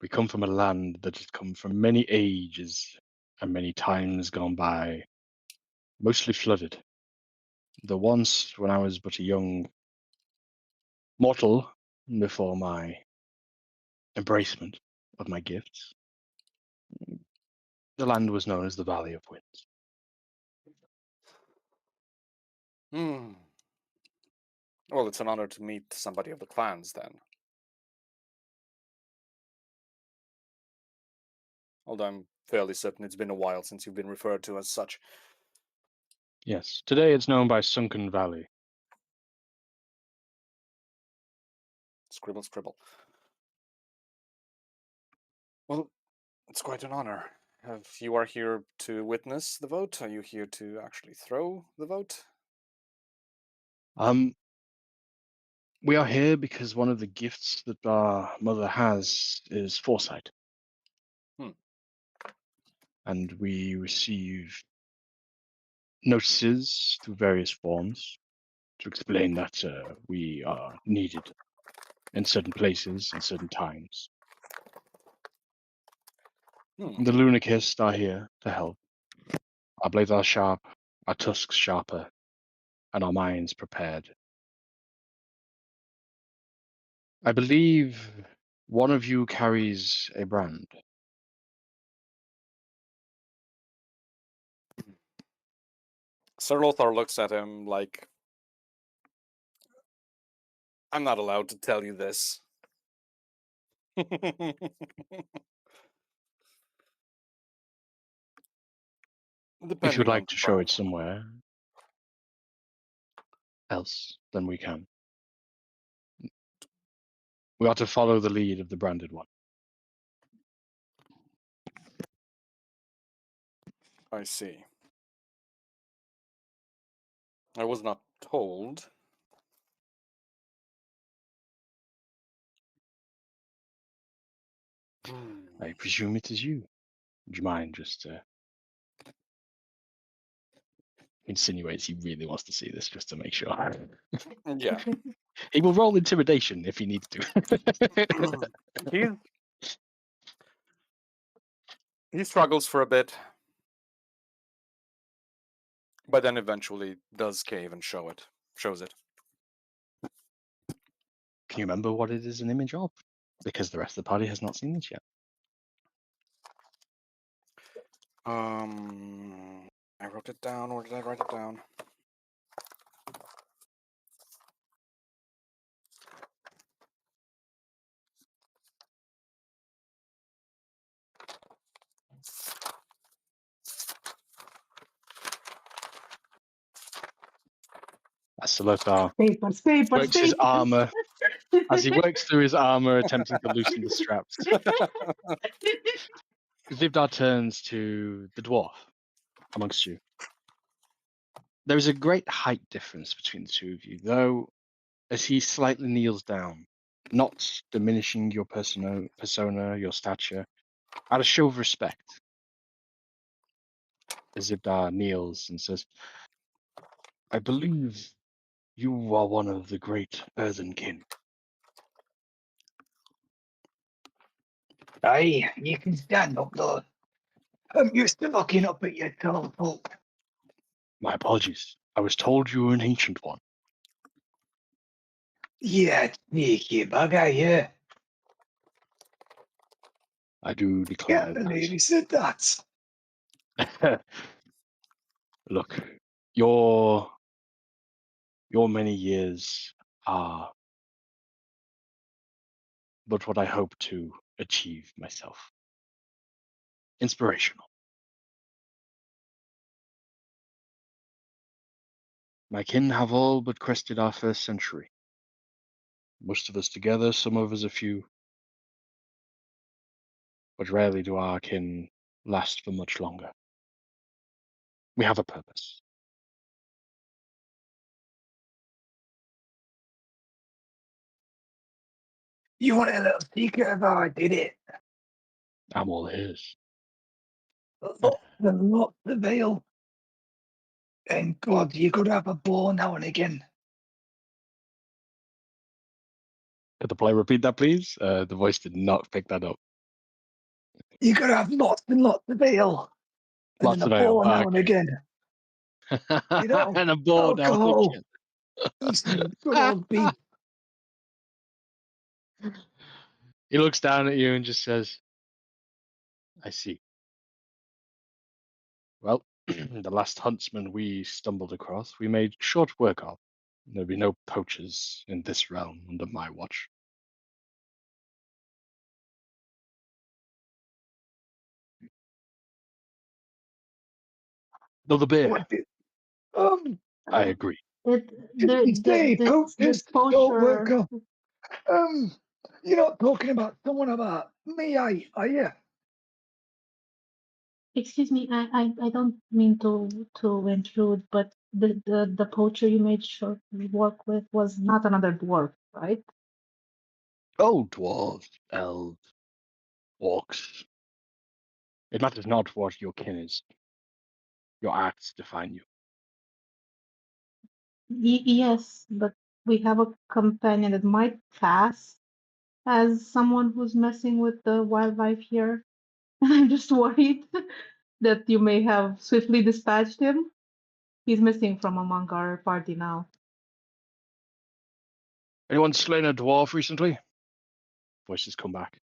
We come from a land that has come from many ages and many times gone by, mostly flooded. The once, when I was but a young mortal, before my embracement of my gifts, the land was known as the Valley of Winds. Well, it's an honor to meet somebody of the clans, then. Although I'm fairly certain it's been a while since you've been referred to as such. Yes, today it's known by Sunken Valley. Scribble, scribble. Well, it's quite an honor. If you are here to witness the vote, are you here to actually throw the vote? We are here because one of the gifts that our mother has is foresight. And we receive notices through various forms to explain that we are needed in certain places and certain times. The Lunarchists are here to help. Our blades are sharp, our tusks sharper, and our minds prepared. I believe one of you carries a brand. Sir Lothar looks at him like, I'm not allowed to tell you this. If you'd Depending on like the to show brand. it somewhere else, then we can. We ought to follow the lead of the branded one. I see. I was not told. I presume it is you. Would you mind just insinuates he really wants to see this just to make sure. Yeah. He will roll intimidation if he needs to. He struggles for a bit, but then eventually does cave and shows it. Can you remember what it is an image of? Because the rest of the party has not seen this yet. I wrote it down, or did I write it down? As Salothar Papers, papers, works his papers. armor, as he works through his armor, attempting to loosen the straps, Zibdar turns to the dwarf amongst you. There is a great height difference between the two of you, though, as he slightly kneels down, not diminishing your persona, your stature, out of show of respect. Zibdar kneels and says, I believe you are one of the great earthen kin. Aye, you can stand up though. I'm used to looking up at your tall folk. My apologies. I was told you were an ancient one. Yeah, sneaky bugger, yeah. I do declare Can't believe he said that. that. Look, your many years are but what I hope to achieve myself. Inspirational. My kin have all but crested our first century. Most of us together, some of us a few. But rarely do our kin last for much longer. We have a purpose. You want a little secret of how I did it? I'm all ears. Lots of veil. And God, you could have a ball now and again. Could the player repeat that, please? The voice did not pick that up. You could have lots and lots of ale. And Lots then a of ale. ball now and Okay. again. You know, And a board now and alcohol. again. Some good old beef. He looks down at you and just says, I see. Well, the last huntsman we stumbled across, we made short work of. There'll be no poachers in this realm under my watch. Another beer. What did, I agree. didn't he say poachers This don't work poacher. off? You're not talking about someone about me, are you? Excuse me, I don't mean to intrude, but the poacher you made short work with was not another dwarf, right? Oh, dwarves, elves, orcs. It matters not what your kin is. Your acts define you. Yes, but we have a companion that might pass as someone who's messing with the wildlife here. I'm just worried that you may have swiftly dispatched him. He's missing from among our party now. Anyone slain a dwarf recently? Voices come back.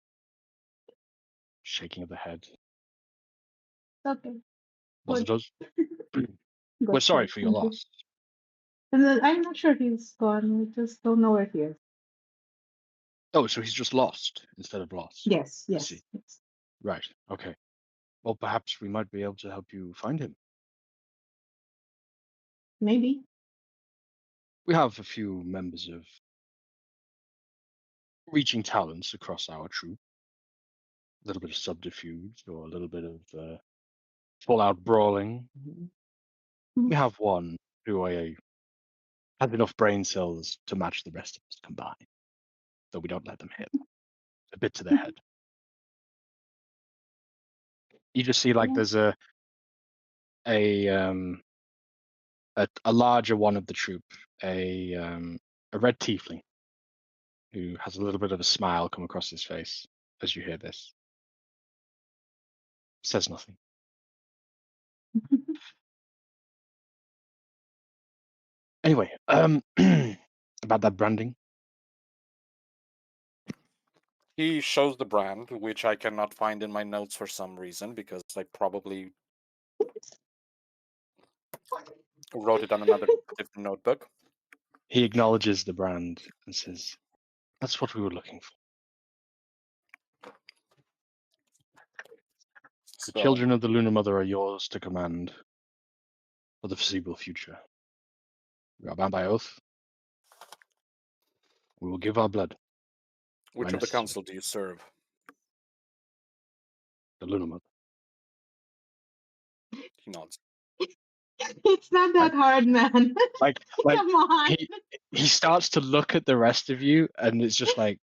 Shaking of the head. Okay, Wasn't good. us. Good, We're sorry good, for your thank you. loss. And then, I'm not sure he's gone. We just don't know where he is. Oh, so he's just lost instead of lost. Yes, I yes, see. yes. Right. Okay. Well, perhaps we might be able to help you find him. Maybe. We have a few members of reaching talents across our troop. A little bit of subterfuge or a little bit of full-out brawling. We have one who has enough brain cells to match the rest of us combined, though we don't let them hit. A bit to the head. You just see like Yeah. there's a larger one of the troop, a red tiefling, who has a little bit of a smile come across his face as you hear this. Says nothing. Anyway, about that branding. He shows the brand, which I cannot find in my notes for some reason, because I probably wrote it on another different notebook. He acknowledges the brand and says, "That's what we were looking for. The So, children of the Lunar Mother are yours to command for the foreseeable future. We are bound by oath. We will give our blood. which Where of the necessary. council do you serve? The Lunar Mother." He nods. It's not that hard, man. Like Come on. he starts to look at the rest of you, and it's just like,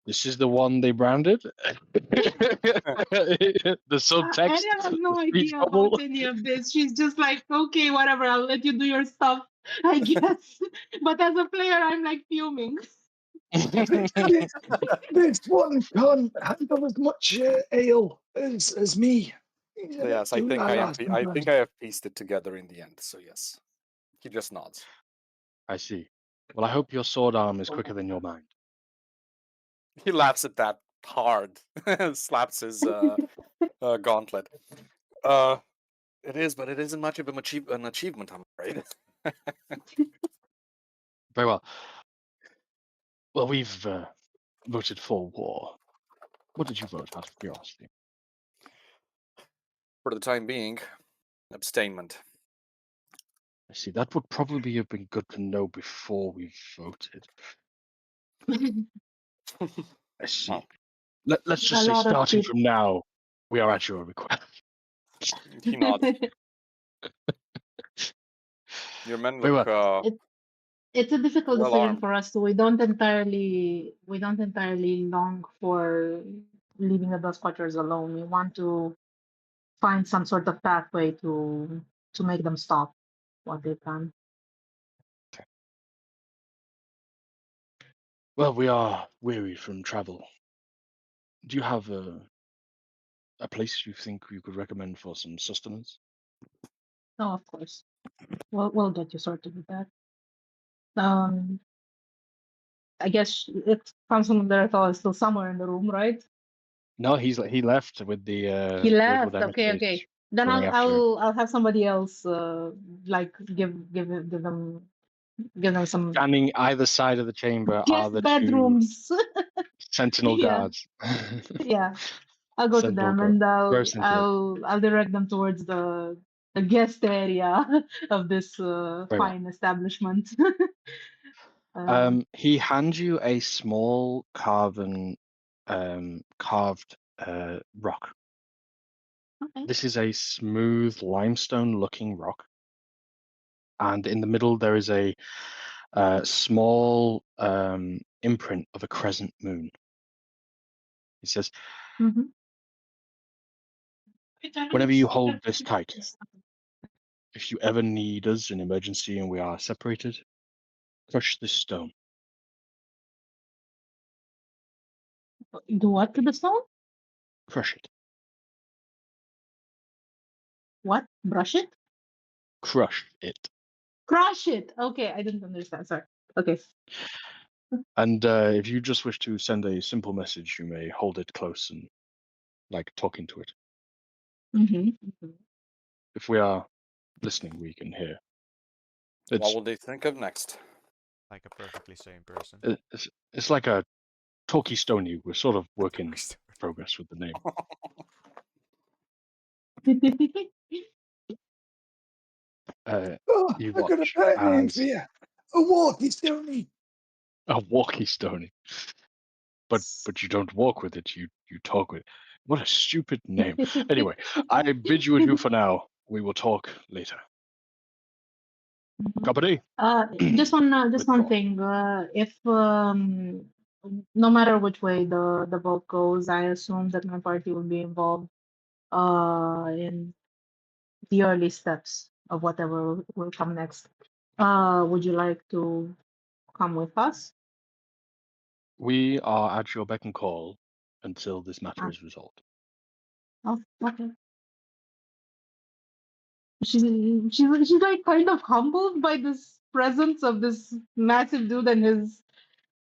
this is the one they branded. The subtext, Ariel has no the speech idea bubble. about any of this. She's just like, okay, whatever, I'll let you do your stuff, I guess. But as a player, I'm like fuming. This one can't handle as much ale as me. He's a bit Yes, I too think la-la I sometimes. think I have pieced it together in the end. So yes, he just nods. I see. Well, I hope your sword arm is quicker than your mind. He laughs at that hard, slaps his gauntlet. It is, but it isn't much of an achievement, I'm afraid. Very well. Well, we've voted for war. What did you vote out of curiosity? For the time being, abstainment. I see. That would probably have been good to know before we voted. I see. Well, Let's just A say, lot of starting people. from now, we are at your request. he nods. Your men Very look well. It's a difficult well decision armed. for us. We don't entirely long for leaving the dust squatters alone. We want to find some sort of pathway to make them stop what they've done. Well, we are weary from travel. Do you have a place you think you could recommend for some sustenance? Oh, of course. We'll get you sorted with that. I guess it's Councilman Derathal is still somewhere in the room, right? No, he left with the He with left. Okay, emissaries okay. Then running I'll after him. I'll have somebody else like give them some Standing either side of the chamber are guest the two bedrooms. sentinel Yeah, guards. yeah. I'll go to Sentinel them guard. and Very sensitive. I'll direct them towards the guest area of this Very well. fine establishment. He hands you a small carved rock. Okay. This is a smooth limestone-looking rock, and in the middle there is a small imprint of a crescent moon. It says, Mm-hmm. "Whenever you hold this tight, if you ever need us in emergency and we are separated, crush this stone." Do what to the stone? Crush it. What? Brush it? Crush it. Crush it. Okay, I didn't understand. Sorry. Okay. And if you just wish to send a simple message, you may hold it close and like talking to it. Mm-hmm. If we are listening, we can hear. What It's will they think of next? Like a perfectly sane person. it's like a talkie stony. We're sort of work in progress with the name. Oh, You I got a watch better name as for you. A walkie stony. a walkie stony, but you don't walk with it. You talk with it. What a stupid name. Anyway, I bid you adieu for now. We will talk later. Mhm. Company. Just one Withdraw. thing. If no matter which way the vote goes, I assume that my party will be involved in the early steps of whatever will come next. Would you like to come with us? We are at your beck and call until this matter Ah, is resolved. oh, okay. She's like kind of humbled by this presence of this massive dude and his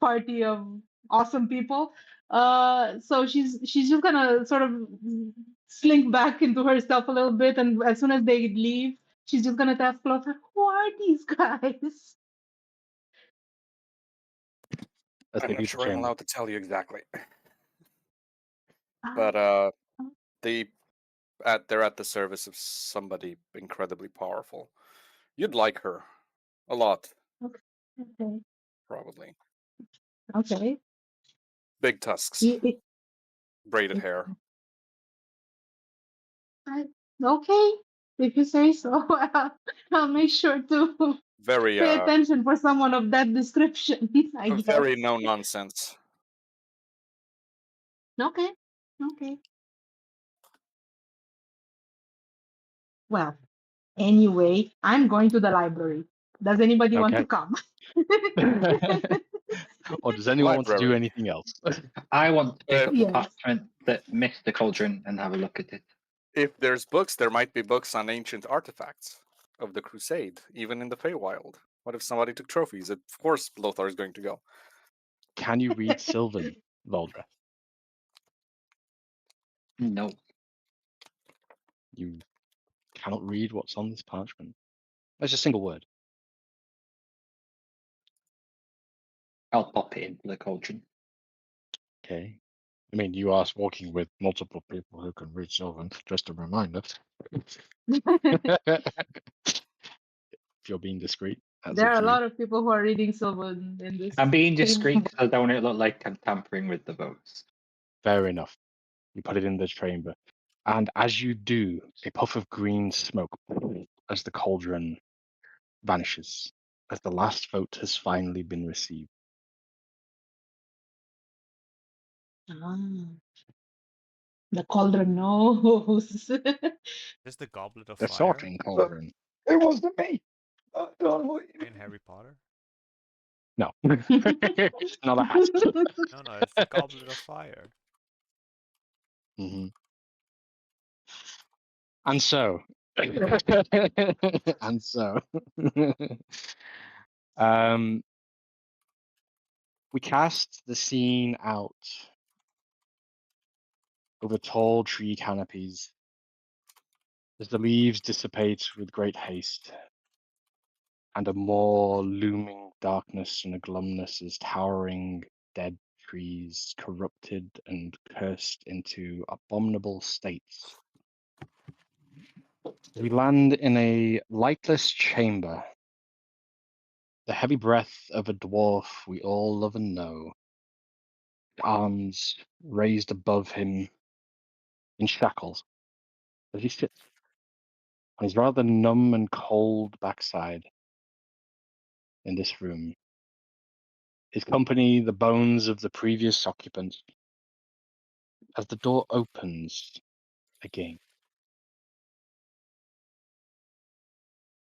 party of awesome people. So she's just gonna sort of slink back into herself a little bit, and as soon as they leave, she's just gonna ask Clover, "Who are these guys?" As I'm they not leave the sure I'm chamber. allowed to tell you exactly, Ah, but they they're at the service of somebody incredibly powerful. You'd like her a lot, okay, probably. okay. Big tusks, You, it, braided it, hair, I, okay, if you say so. I'll make sure to very pay attention for someone of that description. I guess. very no nonsense. Okay, okay. Well, anyway, I'm going to the library. Does anybody want to Okay. come? Or does anyone want to do Library. anything else? I want to pick up the Yes. parchment that missed the cauldron and have a look at it. If there's books, there might be books on ancient artifacts of the Crusade, even in the Feywild. What if somebody took trophies? Of course, Lothar is going to go. Can you read Sylvan, Valdreth? No. You cannot read what's on this parchment. There's a single word. I'll pop it into the cauldron. Okay. I mean, you are walking with multiple people who can read Sylvan, just a reminder. If you're being discreet, that's There up are to a you. lot of people who are reading Sylvan in this I'm being game. discreet because I don't want it to look like I'm tampering with the votes. Fair enough. You put it in the chamber. And as you do, a puff of green smoke as the cauldron vanishes, as the last vote has finally been received. Ah, the cauldron knows. Is the Goblet of The Fire sorting cauldron. It wasn't me. I don't know what you in Harry Potter? No. It's not a hat. No, no, it's the Goblet of Fire. hmm And so, and so, um, we cast the scene out over tall tree canopies as the leaves dissipate with great haste, and a more looming darkness and a glumness as towering dead trees, corrupted and cursed into abominable states. We land in a lightless chamber. The heavy breath of a dwarf we all love and know, arms raised above him in shackles, as he sits on his rather numb and cold backside in this room. His company, the bones of the previous occupants, as the door opens again.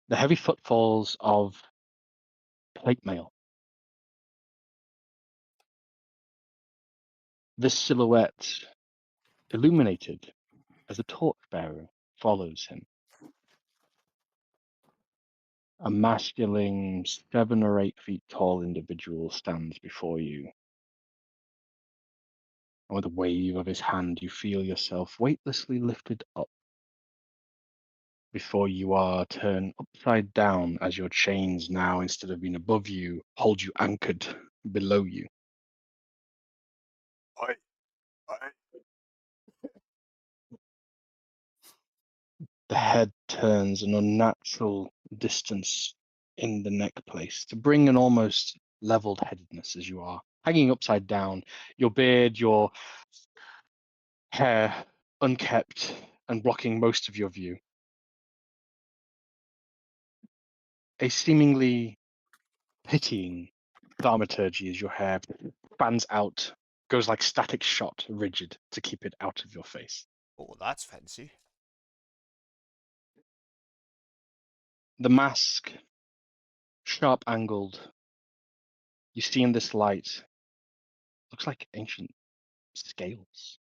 The heavy footfalls of plate mail. This silhouette, illuminated as a torchbearer, follows him. A masculine 7 or 8 feet tall individual stands before you. And with a wave of his hand, you feel yourself weightlessly lifted up before you are turned upside down as your chains now, instead of being above you, hold you anchored below you. I The head turns an unnatural distance in the neck place to bring an almost leveled headedness as you are hanging upside down, your beard, your hair unkept and blocking most of your view. A seemingly pitying thaumaturgy as your hair fans out, goes like static shot, rigid to keep it out of your face. Oh, that's fancy. The mask, sharp angled, you see in this light, looks like ancient scales.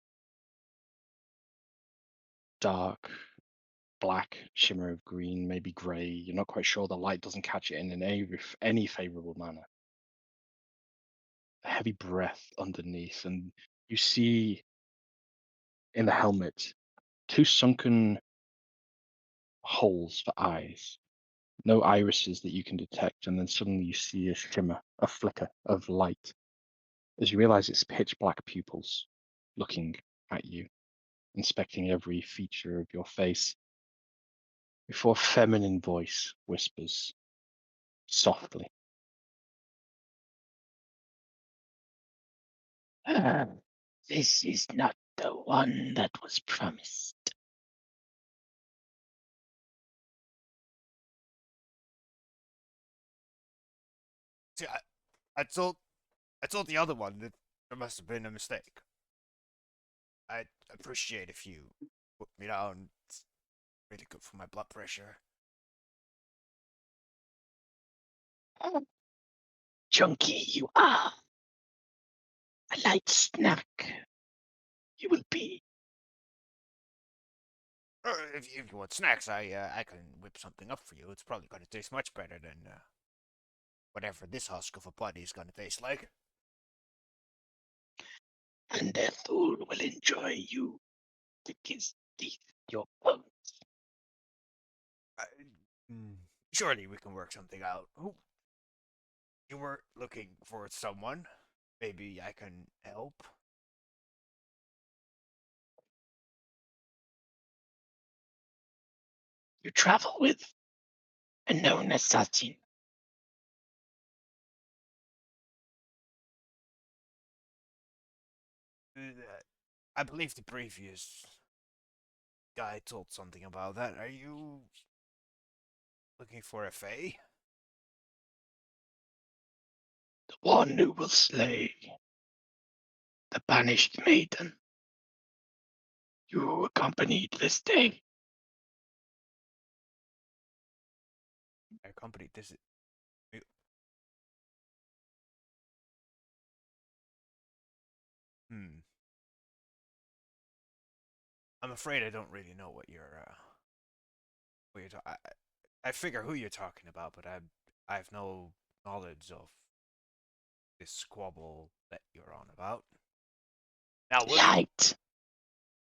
Dark, black, shimmer of green, maybe grey. You're not quite sure. The light doesn't catch it in any favorable manner. A heavy breath underneath, and you see in the helmet 2 sunken holes for eyes. No irises that you can detect, and then suddenly you see a shimmer, a flicker of light, as you realize it's pitch black pupils looking at you, inspecting every feature of your face, before a feminine voice whispers softly. This is not the one that was promised. See, I told the other one that there must have been a mistake. I'd appreciate if you put me down. It's really good for my blood pressure. Junkie you are. A light snack. You will be. If you want snacks, I can whip something up for you. It's probably going to taste much better than whatever this husk of a body is going to taste like. And the fool will enjoy you to kiss teeth your bones. Mm, surely we can work something out. Who? You were looking for someone. Maybe I can help. You travel with a known assassin. I believe the previous guy told something about that. Are you looking for a fae? The one who will slay the banished maiden you accompanied this day. I accompanied this. Hmm. I'm afraid I don't really know what you're talking. I figure who you're talking about, but I have no knowledge of this squabble that you're on about. Now, will you? Light!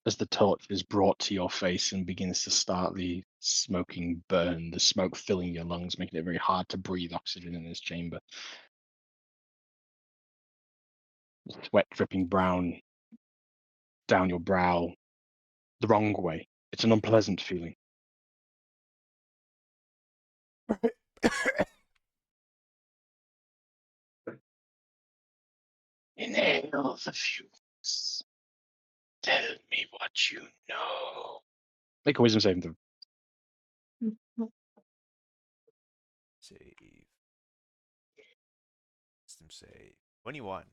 As the torch is brought to your face and begins to start the smoking burn, the smoke filling your lungs, making it very hard to breathe oxygen in this chamber. Sweat dripping brown down your brow, the wrong way. It's an unpleasant feeling. Inhale the fumes. Tell me what you know. Make a wisdom saving throw. Save. Wisdom save. 21.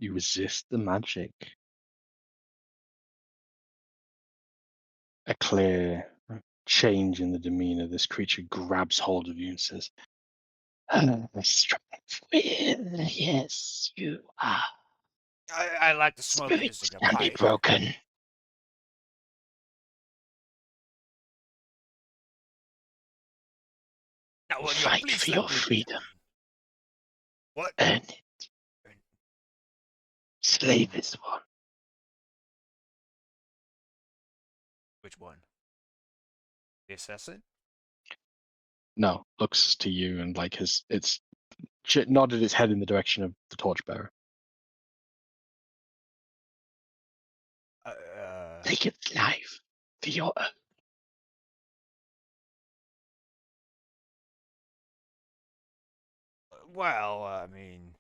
You resist the magic. A clear change in the demeanor. This creature grabs hold of you and says, "Strength will, yes, you are. I like the smoke of Spirits this can be pipe. broken. Now, will you Fight please for let your me be freedom. done? What? Earn it. Slay this one." Which one? The assassin? No, looks to you and like it's nodded its head in the direction of the torchbearer. Take its life for your own. Well, I mean,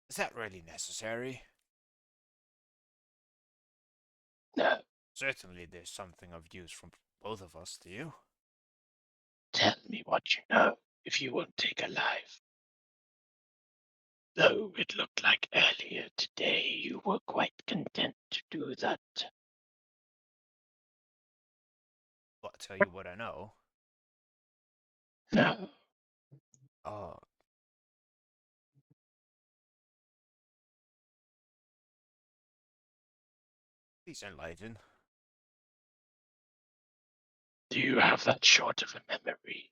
is that really necessary? No, Certainly there's something of use from both of us, do you? tell me what you know if you won't take a life. Though it looked like earlier today you were quite content to do that. I'll tell you what I know. No, Oh. Please enlighten. do you have that short of a memory?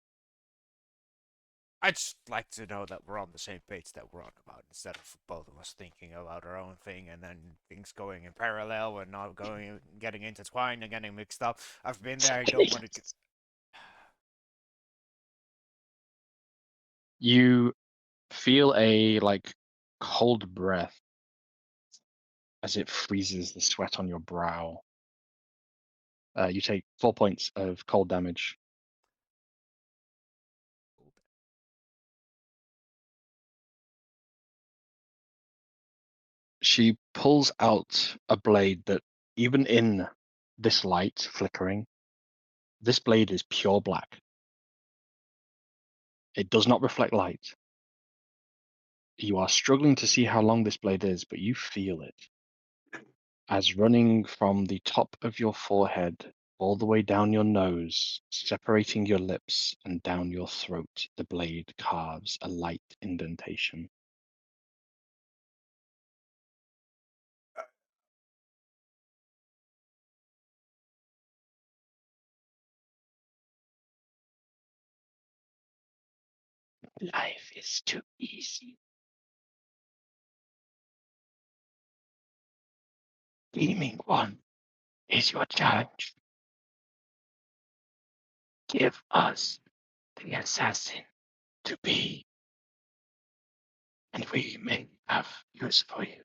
I'd just like to know that we're on the same page that we're on about, instead of both of us thinking about our own thing and then things going in parallel and not getting intertwined and getting mixed up. I've been there. I don't want to. You feel a like cold breath as it freezes the sweat on your brow. You take 4 points of cold damage. She pulls out a blade that, even in this light flickering, this blade is pure black. It does not reflect light. You are struggling to see how long this blade is, but you feel it. As running from the top of your forehead all the way down your nose, separating your lips and down your throat, the blade carves a light indentation. Life is too easy. Gleaming One is your challenge. Give us the assassin to be, and we may have use for you.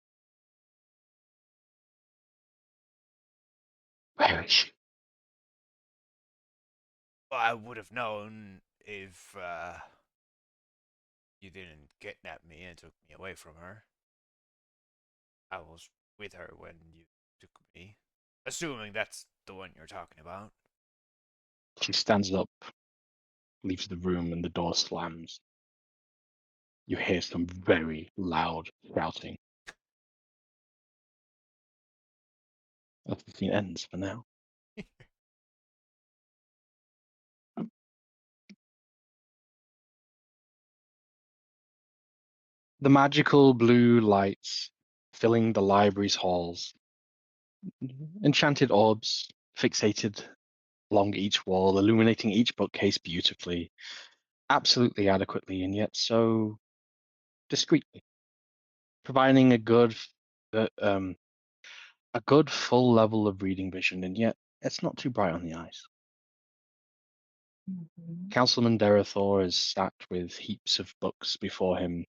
Where is she? Well, I would have known if you didn't kidnap me and took me away from her. I was with her when you took me. Assuming that's the one you're talking about. She stands up, leaves the room, and the door slams. You hear some very loud shouting. As the scene ends for now. The magical blue lights filling the library's halls. Enchanted orbs fixated along each wall, illuminating each bookcase beautifully, absolutely adequately, and yet so discreetly, providing a good full level of reading vision, and yet it's not too bright on the eyes. Councilman Derathor is sat with heaps of books before him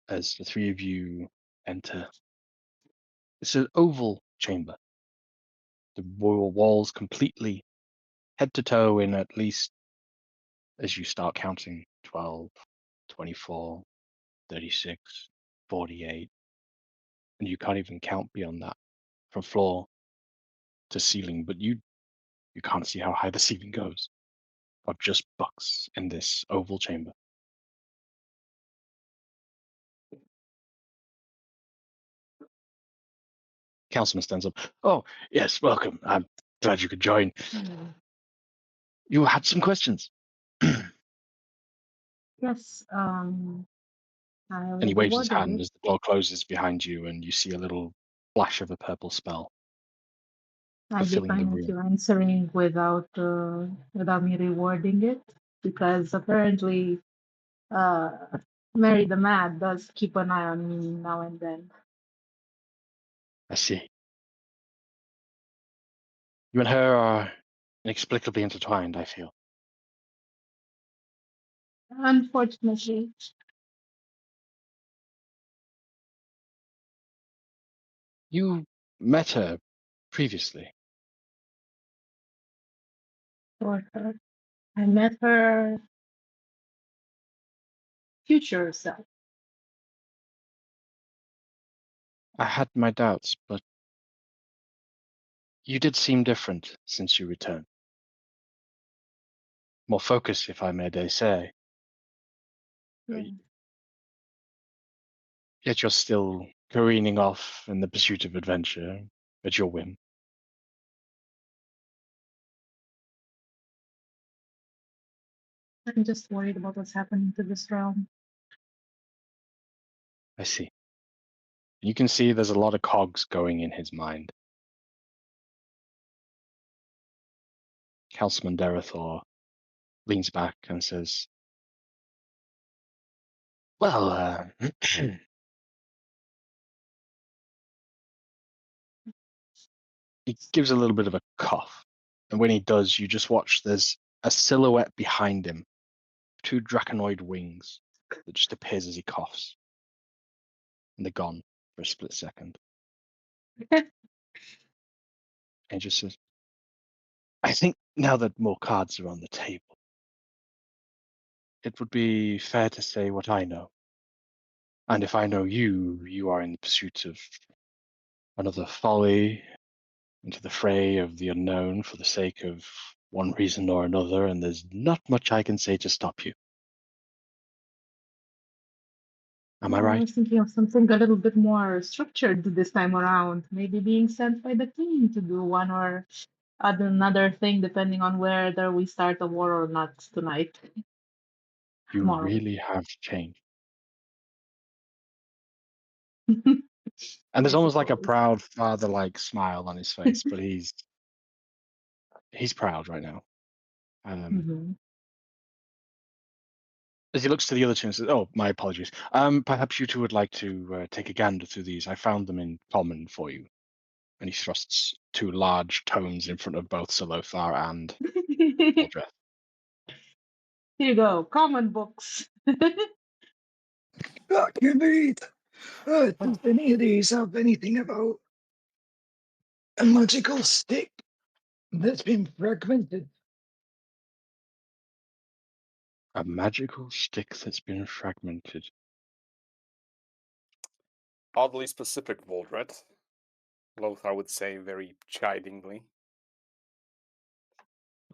as the three of you enter. It's an oval chamber. The walls completely head to toe in at least, as you start counting, 12, 24, 36, 48. and you can't even count beyond that from floor to ceiling, but you can't see how high the ceiling goes of just books in this oval chamber. Councilman stands up. Oh, yes, welcome. I'm glad you could join. You had some questions. Yes, I And he was waves his wondering hand as the door closes behind you, and you see a little flash of a purple spell I'd be filling the fine with room. you answering without me rewarding it, because apparently Mary the Mad does keep an eye on me now and then. I see. You and her are inexplicably intertwined, I feel. Unfortunately, You met her previously. for her, I met her future self. I had my doubts, but you did seem different since you returned. More focused, if I may dare say. Yeah. Yet you're still careening off in the pursuit of adventure at your whim. I'm just worried about what's happening to this realm. I see. You can see there's a lot of cogs going in his mind. Councilman Derathor leans back and says, well, he gives a little bit of a cough. And when he does, you just watch there's a silhouette behind him, two draconoid wings that just appears as he coughs. And they're gone for a split second. And he just says, I think now that more cards are on the table, it would be fair to say what I know. And if I know you, you are in the pursuit of another folly, into the fray of the unknown for the sake of one reason or another, and there's not much I can say to stop you. Am I I right? was thinking of something a little bit more structured this time around. Maybe being sent by the king to do one or another thing, depending on whether we start a war or not tonight. You Tomorrow. really have changed. I And there's almost like a suppose. proud father-like smile on his face, but he's proud right now. Mhm. As he looks to the other two and says, "Oh, my apologies. Perhaps you two would like to take a gander through these. I found them in common for you." And he thrusts two large tomes in front of both Salothar and Aldreth. Here you go, common books. I can read. Does any of these have anything about a magical stick that's been fragmented? A magical stick that's been fragmented. Oddly specific, Voldret. Lothar would say very chidingly.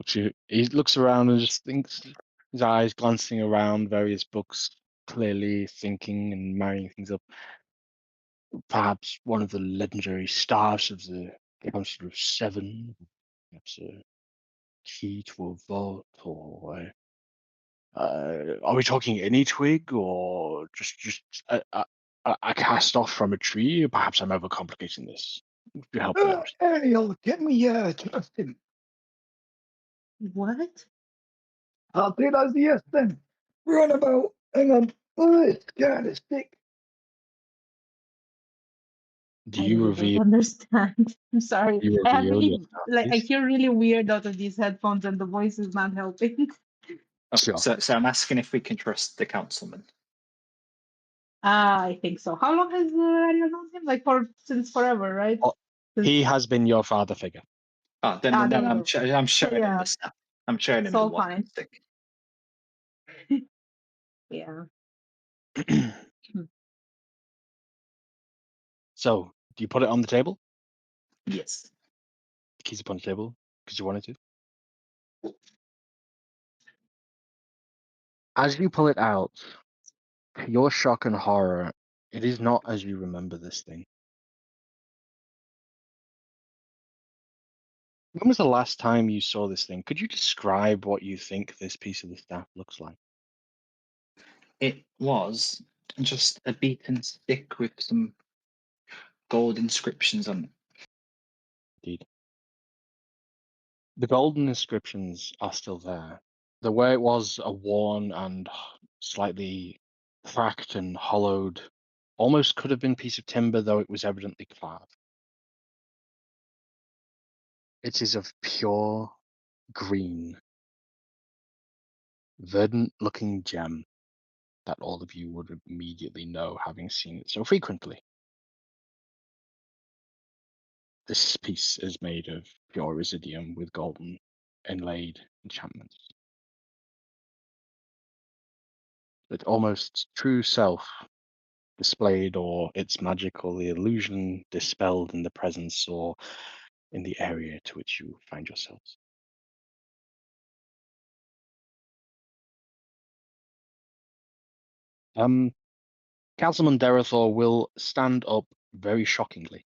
He looks around and just thinks, his eyes glancing around various books, clearly thinking and marrying things up. Perhaps one of the legendary staffs of the Council of Seven, perhaps a key to a vault, or are we talking any twig, or just a cast off from a tree? Perhaps I'm overcomplicating this. Would you help me out? Ariel, get me trust him. What? I'll take that as a yes then. Run about. Hang on. Oh, it's kind of stick. Do I you really don't reveal? understand. I'm sorry. You I have reveal your really I staff, hear really weird out of these headphones and the voice is not helping. please? So I'm asking if we can trust the councilman. I think so. How long has Ariel known him? Like since forever, right? Oh, he has been your father figure. Oh, then Then I'm so showing him yeah, the stuff. I'm showing it's him the all walking fine. stick. Yeah. So, do you put it on the table? Yes. Keys upon the table because you wanted to. As you pull it out, to your shock and horror, it is not as you remember this thing. When was the last time you saw this thing? Could you describe what you think this piece of the staff looks like? It was just a beaten stick with some gold inscriptions on it. Indeed. The golden inscriptions are still there. The way it was a worn and slightly cracked and hollowed, almost could have been a piece of timber, though it was evidently carved. It is of pure green, verdant-looking gem that all of you would immediately know, having seen it so frequently. This piece is made of pure residium with golden inlaid enchantments. Its almost true self displayed, or its magical illusion dispelled in the presence or in the area to which you find yourselves. Councilman Derathor will stand up very shockingly.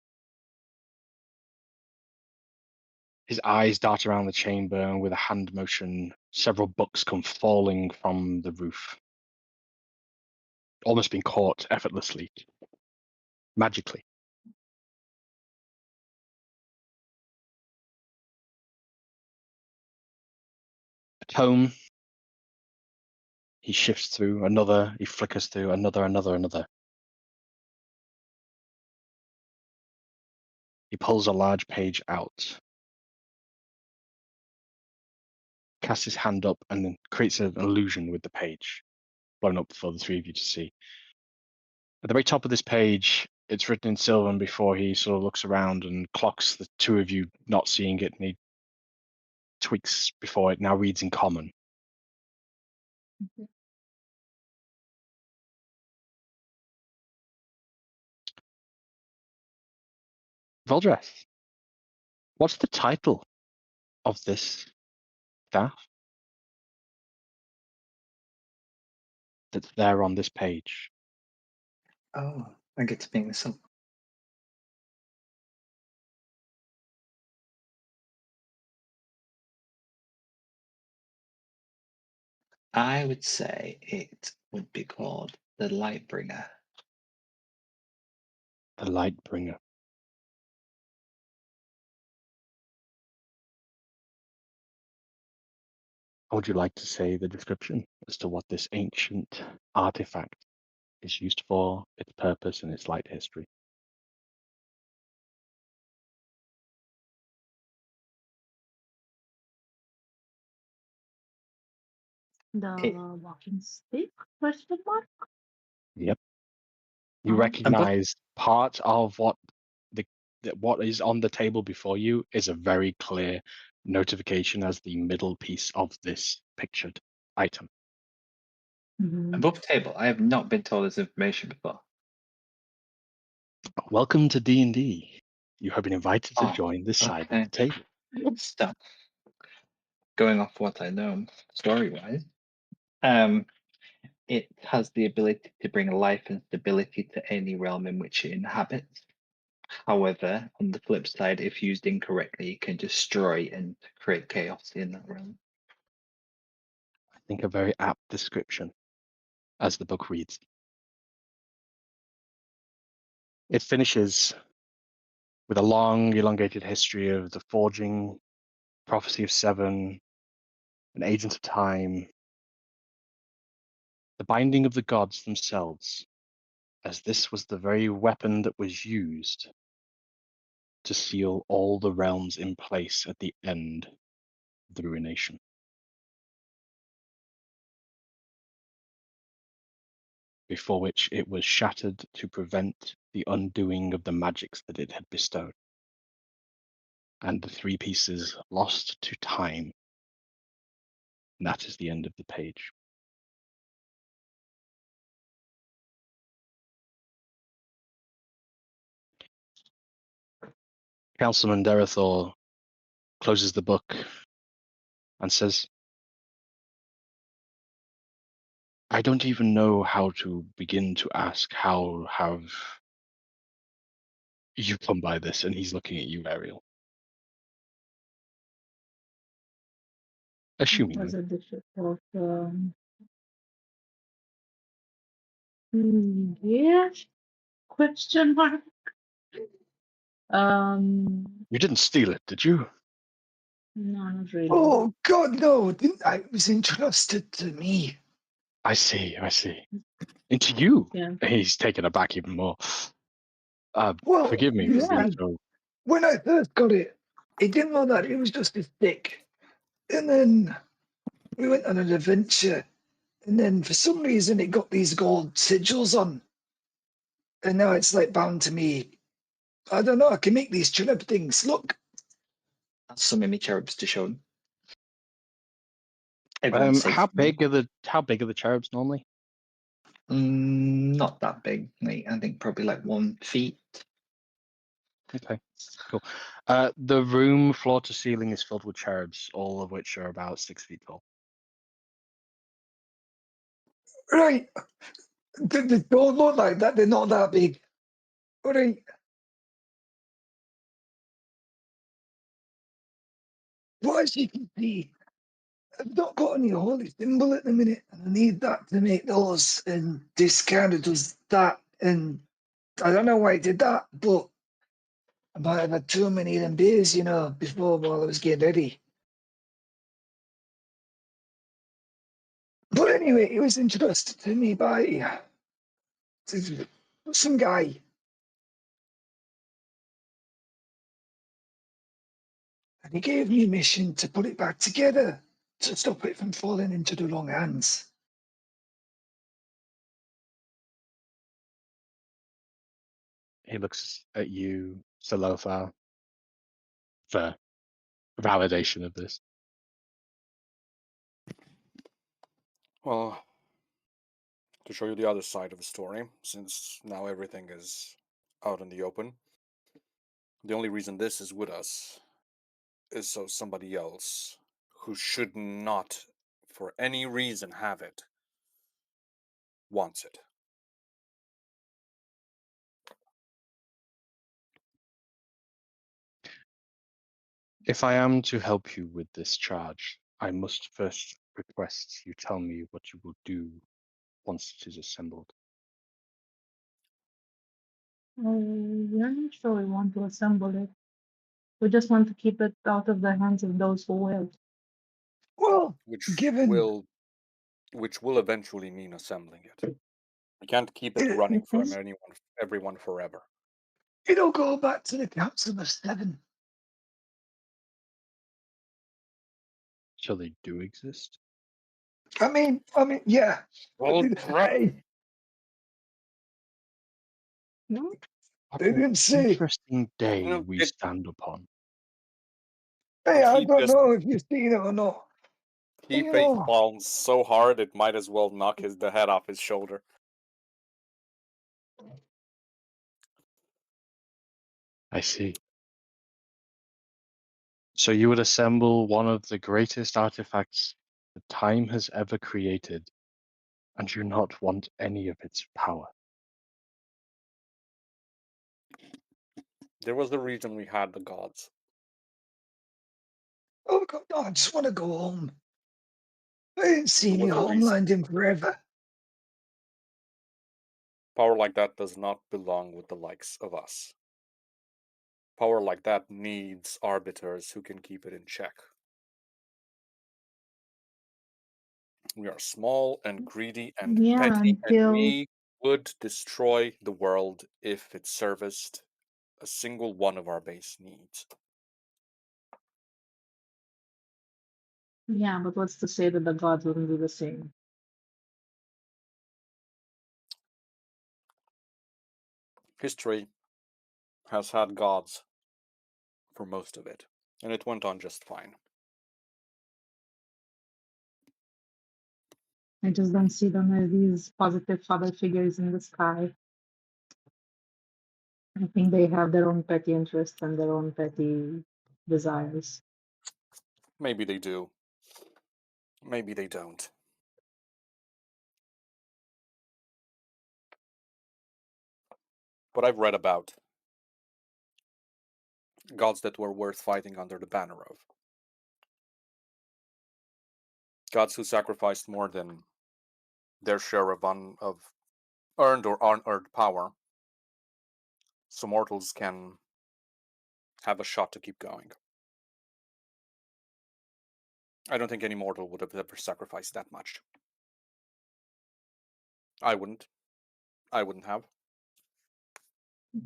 His eyes dart around the chamber, and with a hand motion, several books come falling from the roof, almost being caught effortlessly, magically. A tome. He shifts through another, he flickers through another. He pulls a large page out, casts his hand up, and then creates an illusion with the page, blown up for the three of you to see. At the very top of this page, it's written in silver, and before he sort of looks around and clocks the two of you not seeing it, and he tweaks before it now reads in common. Voldreth, what's the title of this staff that's there on this page? Oh, I get to bring this up. I would say it would be called the Lightbringer. The Lightbringer. How would you like to say the description as to what this ancient artifact is used for, its purpose, and its light history? The walking stick? Question mark? Yep. You Uh-huh. recognize part of what what is on the table before you is a very clear notification as the middle piece of this pictured item. Mhm. Above the table, I have not been told this information before. Welcome to D&D. You have been invited to Oh, join this side of okay. the table. So, going off what I know story-wise, it has the ability to bring life and stability to any realm in which it inhabits. However, on the flip side, if used incorrectly, it can destroy and create chaos in that realm. I think a very apt description as the book reads. It finishes with a long, elongated history of the forging, prophecy of seven, an agent of time, the binding of the gods themselves, as this was the very weapon that was used to seal all the realms in place at the end of the ruination. Before which it was shattered to prevent the undoing of the magics that it had bestowed. And the three pieces lost to time. And that is the end of the page. Councilman Derethor closes the book and says, I don't even know how to begin to ask how have you come by this, and he's looking at you, Ariel. It Assuming was a difficult. Yeah? Question mark. you didn't steal it, did you? No, not really. Oh God, no! Didn't I? It was entrusted to me. I see. Into you? Yeah. He's taken aback even more. Well, Forgive me you for being Yeah. see, so. when I first got it, it didn't know that it was just a stick, and then we went on an adventure, and then for some reason it got these gold sigils on, and now it's like bound to me. I don't know. I can make these cherub things. Look, I'll summon me cherubs to show him. Everyone's safe. How big are the cherubs normally? Not that big. Like, I think probably like 1 feet. Okay, cool. The room, floor to ceiling, is filled with cherubs, all of which are about 6 feet tall. right? They don't look like that. They're not that big. All right. Well, as you can see, I've not got any holy symbol at the minute, and I need that to make those. And this kind of does that, and I don't know why it did that, but I might have had too many of them beers, before while I was getting ready. But anyway, it was entrusted to me by some guy. And he gave me a mission to put it back together to stop it from falling into the wrong hands. He looks at you, Salothar, for validation of this. Well, to show you the other side of the story, since now everything is out in the open, the only reason this is with us is so somebody else who should not, for any reason, have it, wants it. If I am to help you with this charge, I must first request you tell me what you will do once it is assembled. We're not sure we want to assemble it. We just want to keep it out of the hands of those who will. Well, Which given will eventually mean assembling it. We can't keep it running for everyone forever. it'll go back to the Council of Seven. So they do exist? I mean, yeah. Well, Hey, No? What they an didn't say. interesting day we it, stand upon. Hey, I he don't just know if you've seen it or not. he You faith know, palms so hard it might as well knock the head off his shoulder. I see. So you would assemble one of the greatest artifacts that time has ever created, and you not want any of its power. There was the reason we had the gods. oh God, no, I just want to go home. I ain't seen There any was a reason. homeland in forever. Power like that does not belong with the likes of us. Power like that needs arbiters who can keep it in check. We are small and greedy and Yeah, petty, and until we would destroy the world if it serviced a single one of our base needs. yeah, but what's to say that the gods wouldn't do the same? History has had gods for most of it, and it went on just fine. I just don't see them as these positive father figures in the sky. I think they have their own petty interests and their own petty desires. Maybe they do. Maybe they don't. But I've read about gods that were worth fighting under the banner of. Gods who sacrificed more than their share of earned or unearned power, so mortals can have a shot to keep going. I don't think any mortal would have ever sacrificed that much. I wouldn't. I wouldn't have.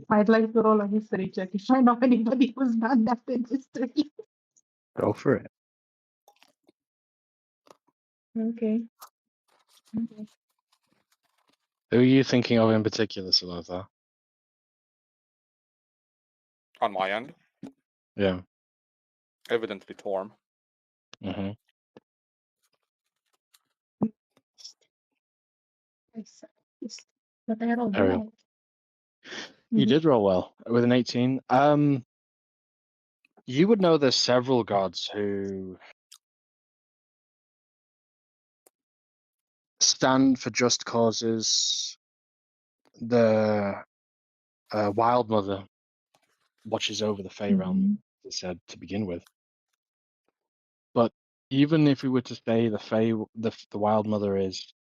I'd like to roll a history check if I know anybody who's done that in history. Go for it. Okay. Okay. Who are you thinking of in particular, Salazar? On my end, Yeah. evidently Torm. Mm-hmm. But I rolled Ariel. well. You Mhm. did roll well with an 18. You would know there's several gods who stand for just causes. The Wild Mother watches over the Fey realm, Mhm. as I said to begin with. But even if we were to say the Fey, the Wild Mother is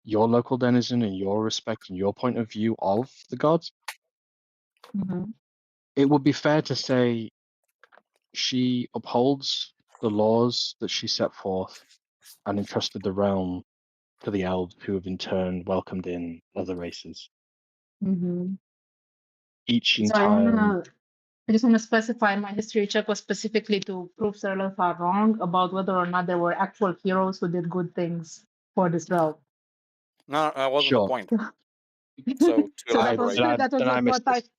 your local denizen and your respect and your point of view of the gods, Mhm. it would be fair to say she upholds the laws that she set forth and entrusted the realm to the elves, who have in turn welcomed in other races. Mhm. Each So entire I just want to specify my history check was specifically to prove Sir Lothar wrong about whether or not there were actual heroes who did good things for this realm. No, that wasn't the sure. point. So to So that was elaborate, that was then I missed what I this.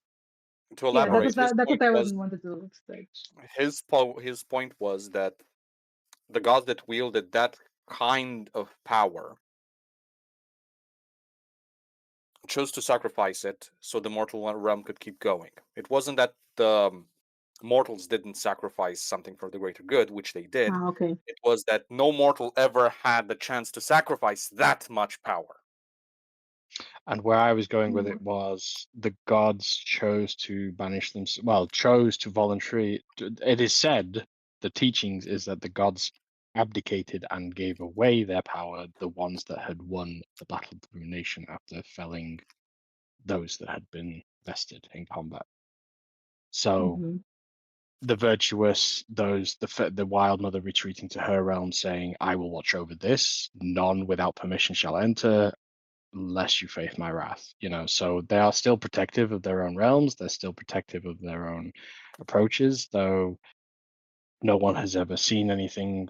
that's his what I was wanted to stretch. his point was that the gods that wielded that kind of power chose to sacrifice it so the mortal realm could keep going. It wasn't that the mortals didn't sacrifice something for the greater good, which they did. Ah, okay. It was that no mortal ever had the chance to sacrifice that much power. And where I was going with Yeah. it was the gods chose to banish them. Well, chose to voluntarily. It is said the teachings is that the gods abdicated and gave away their power, the ones that had won the battle of the nation after felling those that had been vested in combat. So Mhm. the virtuous, the wild mother retreating to her realm, saying, "I will watch over this. None without permission shall enter, lest you face my wrath." So they are still protective of their own realms. They're still protective of their own approaches, though no one has ever seen anything.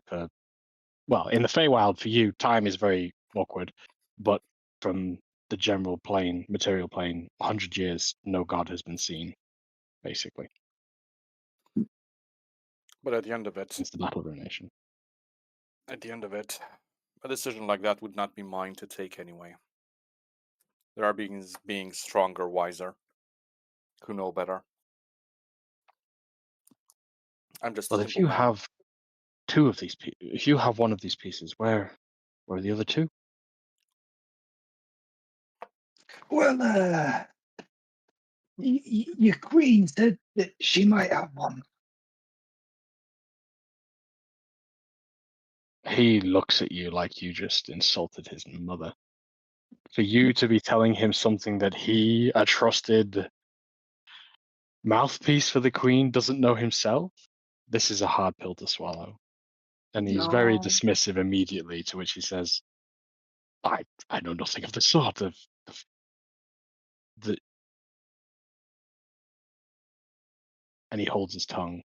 Well, in the Feywild, for you, time is very awkward, but from the general plane, material plane, 100 years, no god has been seen, basically, But at the end of it, since the Battle of Ruination. a decision like that would not be mine to take anyway. There are beings stronger, wiser, who know better. I'm just a Well, if simple you man. have two of these, if you have one of these pieces, where are the other two? Well, your queen said that she might have one. He looks at you like you just insulted his mother. For you to be telling him something that he, a trusted mouthpiece for the queen, doesn't know himself, this is a hard pill to swallow. And he's very No. dismissive immediately, to which he says, I know nothing of the sort of the and he holds his tongue,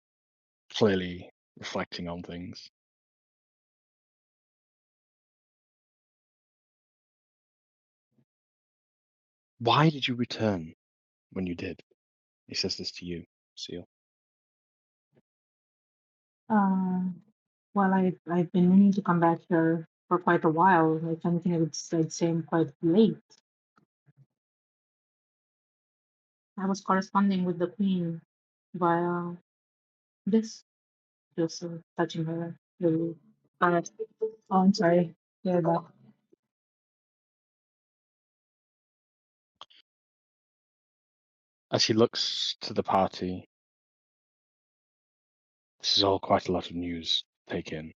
clearly reflecting on things. Why did you return when you did? He says this to you, Seal. Well, I've been meaning to come back here for quite a while. If anything, I'd say I'm quite late. I was corresponding with the queen via this, just touching her. Oh, I'm sorry. Yeah, but As he looks to the party, this is all quite a lot of news to take in.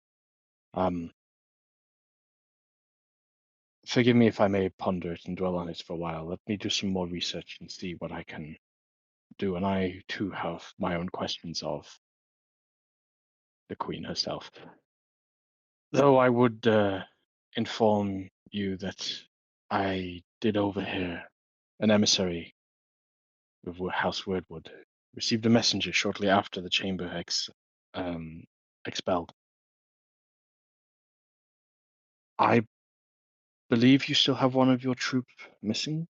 Forgive me if I may ponder it and dwell on it for a while. Let me do some more research and see what I can do. And I, too, have my own questions of the Queen herself. Though I would inform you that I did overhear an emissary of House Wordwood received a messenger shortly after the chamber expelled. I believe you still have one of your troop missing.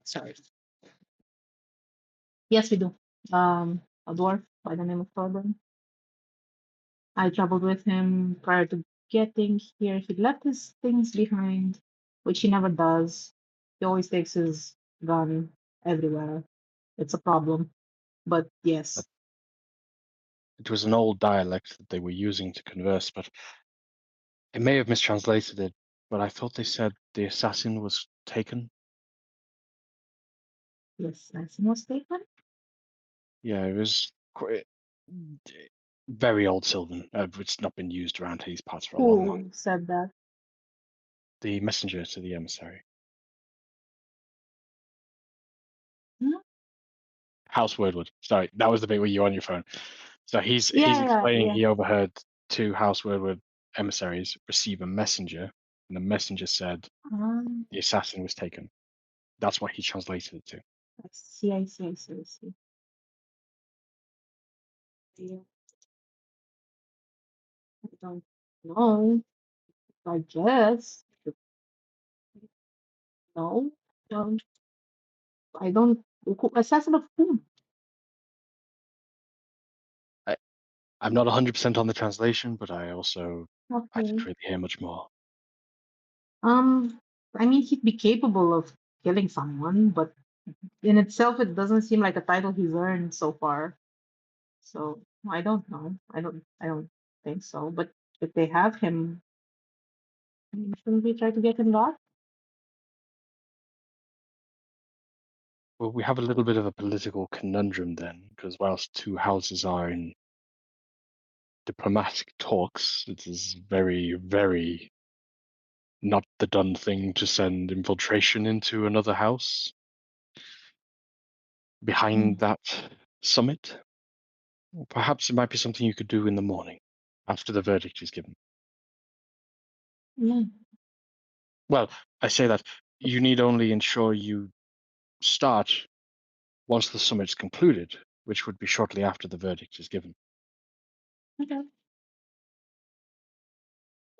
sorry. Yes, we do. A dwarf by the name of Thorburn. I traveled with him prior to getting here. He left his things behind, which he never does. He always takes his gun everywhere. It's a problem. But yes, It was an old dialect that they were using to converse, but it may have mistranslated it. But I thought they said the assassin was taken. yes, that's was taken. Yeah, it was quite very old Sylvan. It's not been used around these parts for a long, long. Who said that? The messenger to the emissary. Hmm? House Wordwood. Sorry, that was the bit where you're on your phone. So he's Yeah, explaining yeah. he overheard two House Wordwood emissaries receive a messenger, and the messenger said Um, the assassin was taken. That's what he translated it to. I see, I see, I see, I see. Yeah, I don't know. I guess. No. I don't. Assassin of whom? I'm not 100% on the translation, but I Okay. didn't really hear much more. I mean, he'd be capable of killing someone, but in itself, it doesn't seem like a title he's earned so far. So I don't know. I don't think so. But if they have him, shouldn't we try to get him back? Well, we have a little bit of a political conundrum then, because whilst two houses are in diplomatic talks, it is very, very not the done thing to send infiltration into another house behind that summit. Perhaps it might be something you could do in the morning after the verdict is given. Yeah. Well, I say that you need only ensure you start once the summit's concluded, which would be shortly after the verdict is given. Okay.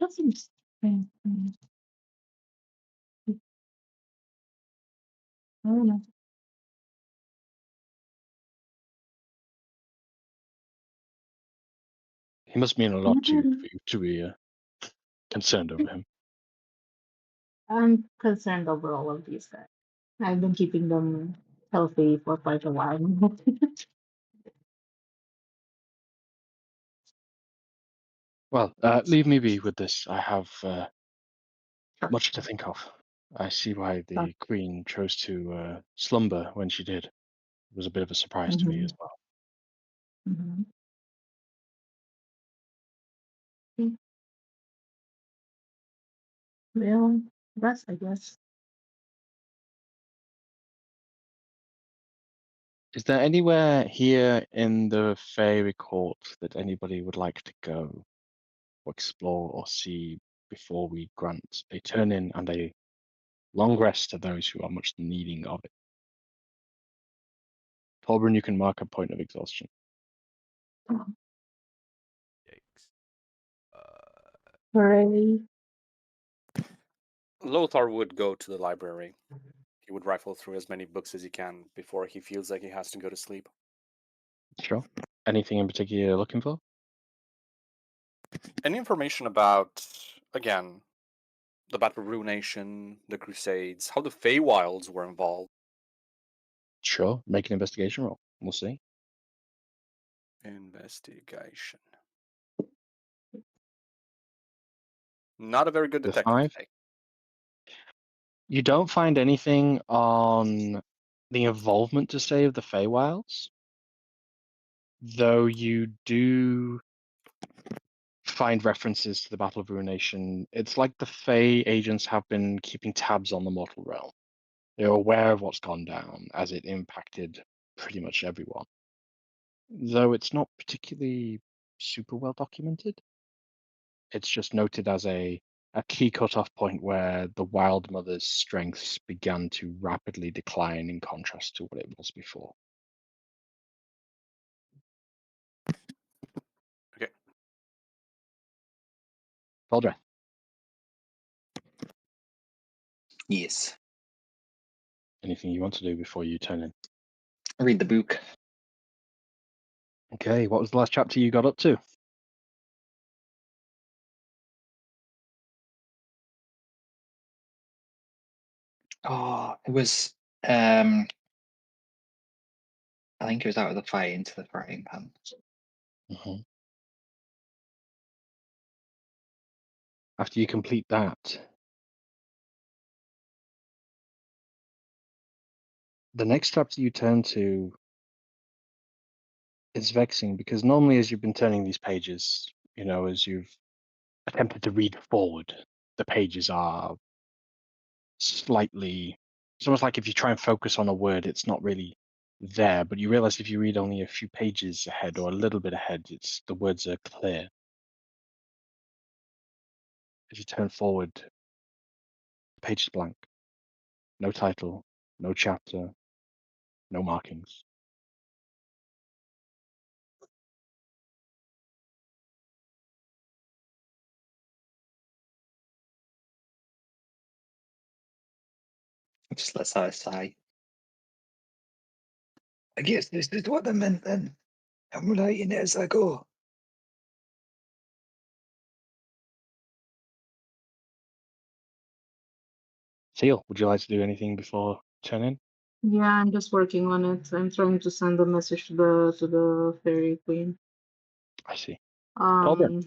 That seems. I don't know. He must mean a lot to you Mhm. for you to be concerned over him. I'm concerned over all of these guys. I've been keeping them healthy for quite a while. Well, leave me be with this. I have Sure. much to think of. I see why Sure. the Queen chose to slumber when she did. It was a bit of a surprise to me Mm-hmm. as well. Mm-hmm. Okay. Well, rest, I guess. Is there anywhere here in the Fairy Court that anybody would like to go, or explore, or see before we grant a turn-in and a long rest to those who are much needing of it? Torbrun, you can mark a point of exhaustion. Yikes. Hooray. Lothar would go to the library. He would rifle through as many books as he can before he feels like he has to go to sleep. Sure. Anything in particular you're looking for? Any information about, again, the Battle Rue Nation, the Crusades, how the Feywilds were involved, Sure, make an investigation roll. We'll see. Investigation. Not a very good The detective 5. today. You don't find anything on the involvement to say of the Feywilds, though you do find references to the Battle of Ruination. It's like the Fey agents have been keeping tabs on the mortal realm. They're aware of what's gone down as it impacted pretty much everyone, though it's not particularly super well documented. It's just noted as a key cutoff point where the Wild Mother's strengths began to rapidly decline in contrast to what it was before. Okay. Voldreth, Yes. anything you want to do before you turn in? Read the book. Okay, what was the last chapter you got up to? Oh, it was. I think it was out of the fire into the frying pan. Mhm. After you complete that, the next chapter you turn to is vexing because normally, as you've been turning these pages, as you've attempted to read forward, the pages are slightly. It's almost like if you try and focus on a word, it's not really there. But you realize if you read only a few pages ahead or a little bit ahead, the words are clear. As you turn forward, the page is blank. No title, no chapter, no markings. Just let's out a sigh. I guess this is what I meant then. I'm writing it as I go. Seal, would you like to do anything before turning? Yeah, I'm just working on it. I'm trying to send a message to the fairy queen. I see. Um,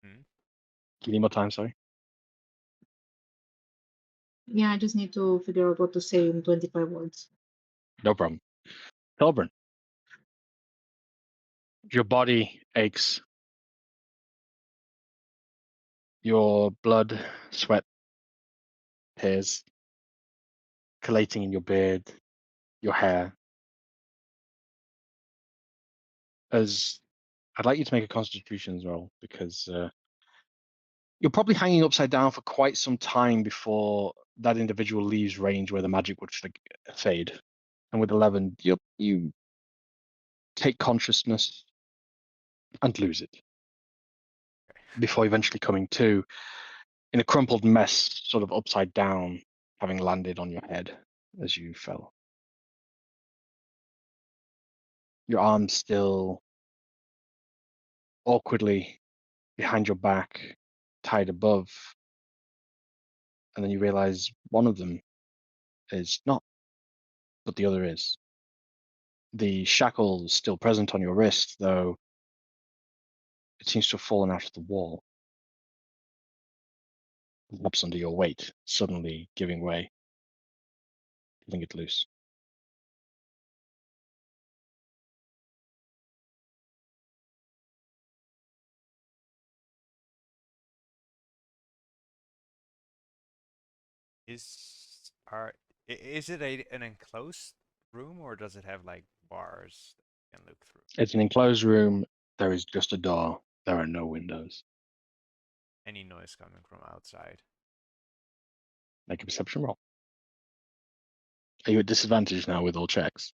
Hmm? Do you need more time, sorry? yeah, I just need to figure out what to say in 25 words. No problem. Thorburn, your body aches. Your blood, sweat, tears, collating in your beard, your hair. As I'd like you to make a constitution roll because you're probably hanging upside down for quite some time before that individual leaves range where the magic would fade. And with 11, you take consciousness and lose it before eventually coming to in a crumpled mess, sort of upside down, having landed on your head as you fell. Your arms still awkwardly behind your back, tied above, and then you realize one of them is not, but the other is. The shackle is still present on your wrist, though it seems to have fallen out of the wall, perhaps under your weight, suddenly giving way, letting it loose. Is it an enclosed room or does it have like bars that you can look through? It's an enclosed room. There is just a door. There are no windows. Any noise coming from outside? Make a perception roll. Are you at disadvantage now with all checks?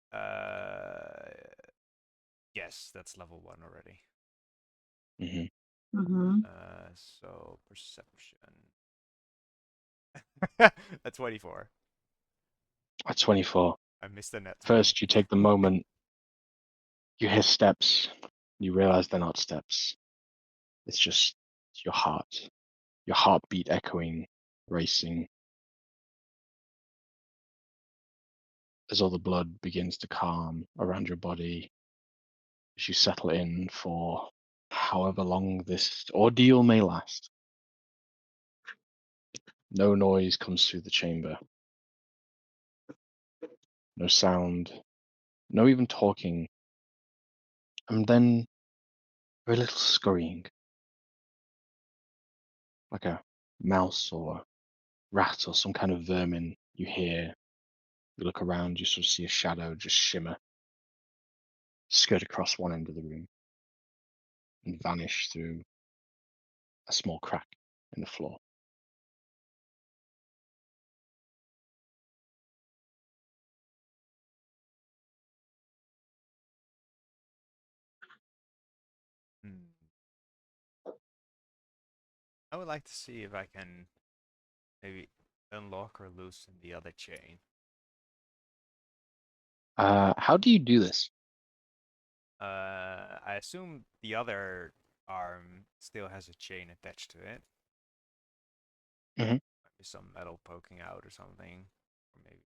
Yes, that's level 1 already. Mm-hmm. Mm-hmm. So perception. That's 24. At 24. I missed the net 20. First, you take the moment. You hear steps. You realize they're not steps. It's just your heart. Your heartbeat echoing, racing. as all the blood begins to calm around your body, as you settle in for however long this ordeal may last. No noise comes through the chamber. No sound, no even talking. And then very little scurrying, like a mouse or rat or some kind of vermin you hear. You look around, you sort of see a shadow just shimmer, skirt across one end of the room, and vanish through a small crack in the floor. Hmm. I would like to see if I can maybe unlock or loosen the other chain. How do you do this? I assume the other arm still has a chain attached to it. Mhm. Might be some metal poking out or something, or maybe.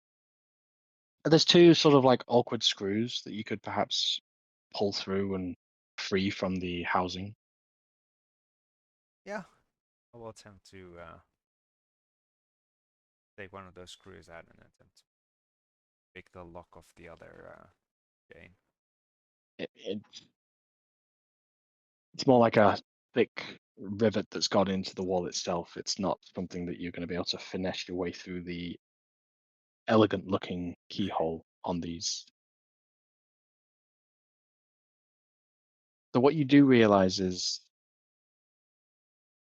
There's two sort of like awkward screws that you could perhaps pull through and free from the housing. Yeah, I will attempt to take one of those screws out and attempt to pick the lock off the other chain. It's more like a thick rivet that's got into the wall itself. It's not something that you're going to be able to finesse your way through the elegant looking keyhole on these. So what you do realize is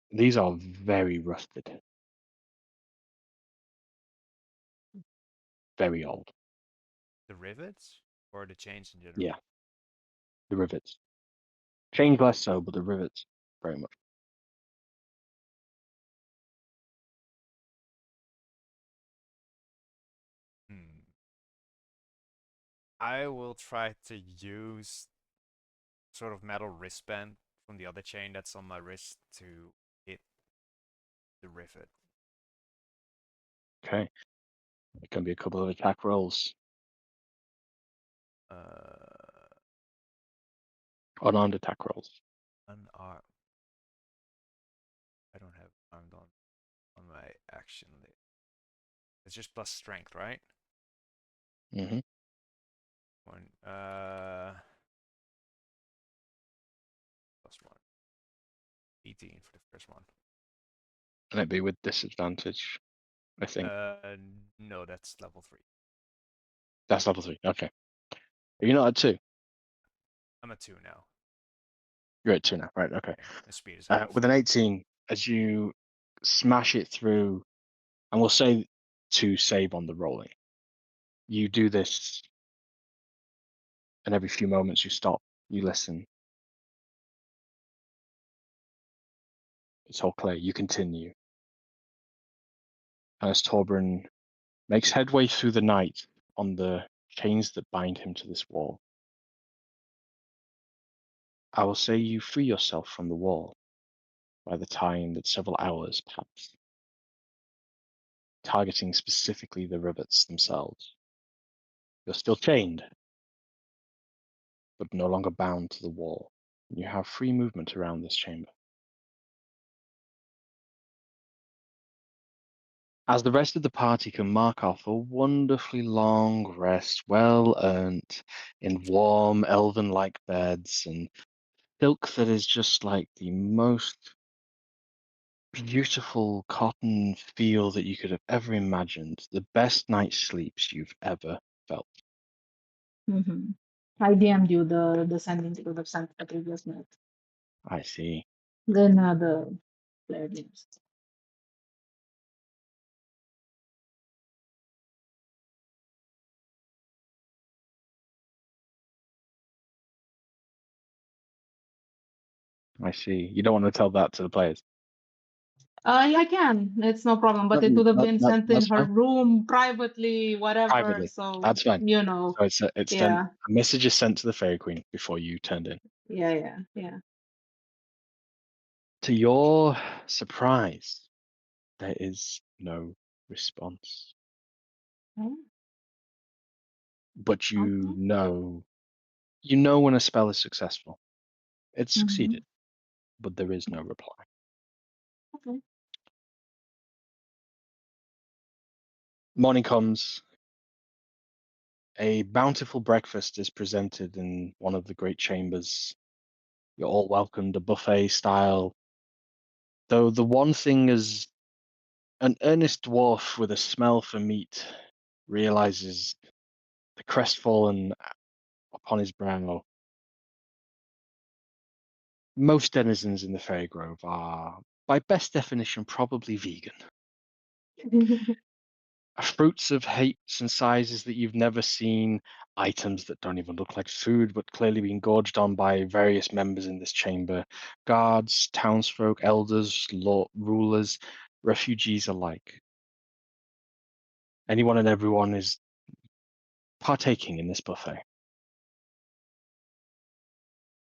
these are very rusted, very old. The rivets or the chains in general? Yeah, the rivets. Chains less so, but the rivets very much. Hmm. I will try to use sort of metal wristband from the other chain that's on my wrist to hit the rivet. Okay. It can be a couple of attack rolls. Unarmed attack rolls. Unarmed. I don't have armed on my action list. It's just plus strength, right? Mm-hmm. One. Plus one. 18 for the first one. And it'd be with disadvantage, I think. No, that's level 3. That's level 3. Okay. Are you not at 2? I'm at 2 now. You're at 2 now. Right. Okay. Yeah, the speed is half. With an 18, as you smash it through, and we'll say to save on the rolling, you do this, and every few moments you stop, you listen. It's all clear. You continue. And as Torbran makes headway through the night on the chains that bind him to this wall, I will say you free yourself from the wall by the time that several hours pass, targeting specifically the rivets themselves. You're still chained, but no longer bound to the wall. You have free movement around this chamber. As the rest of the party can mark off a wonderfully long rest, well earned, in warm, elven like beds and silk that is just like the most beautiful cotton feel that you could have ever imagined, the best night's sleeps you've ever felt. Mm-hmm. I DM'd you the sending you would have sent the previous night. I see. Then the player names. I see. You don't want to tell that to the players. I can. It's no problem. But it would have been sent in That's her fine. room privately, whatever. Privately. So That's fine. you know. So it's sent. Yeah. A message is sent to the Fairy Queen before you turned in. Yeah. To your surprise, there is no response. Oh. but you Okay. know when a spell is successful. It's Mhm. succeeded, but there is no reply. Okay. Morning comes. A bountiful breakfast is presented in one of the great chambers. You're all welcomed, a buffet style. Though the one thing is an earnest dwarf with a smell for meat realizes the crestfallen upon his brow. Most denizens in the Fairy Grove are, by best definition, probably vegan. Fruits of heaps and sizes that you've never seen, items that don't even look like food but clearly being gorged on by various members in this chamber, guards, townsfolk, elders, rulers, refugees alike. Anyone and everyone is partaking in this buffet.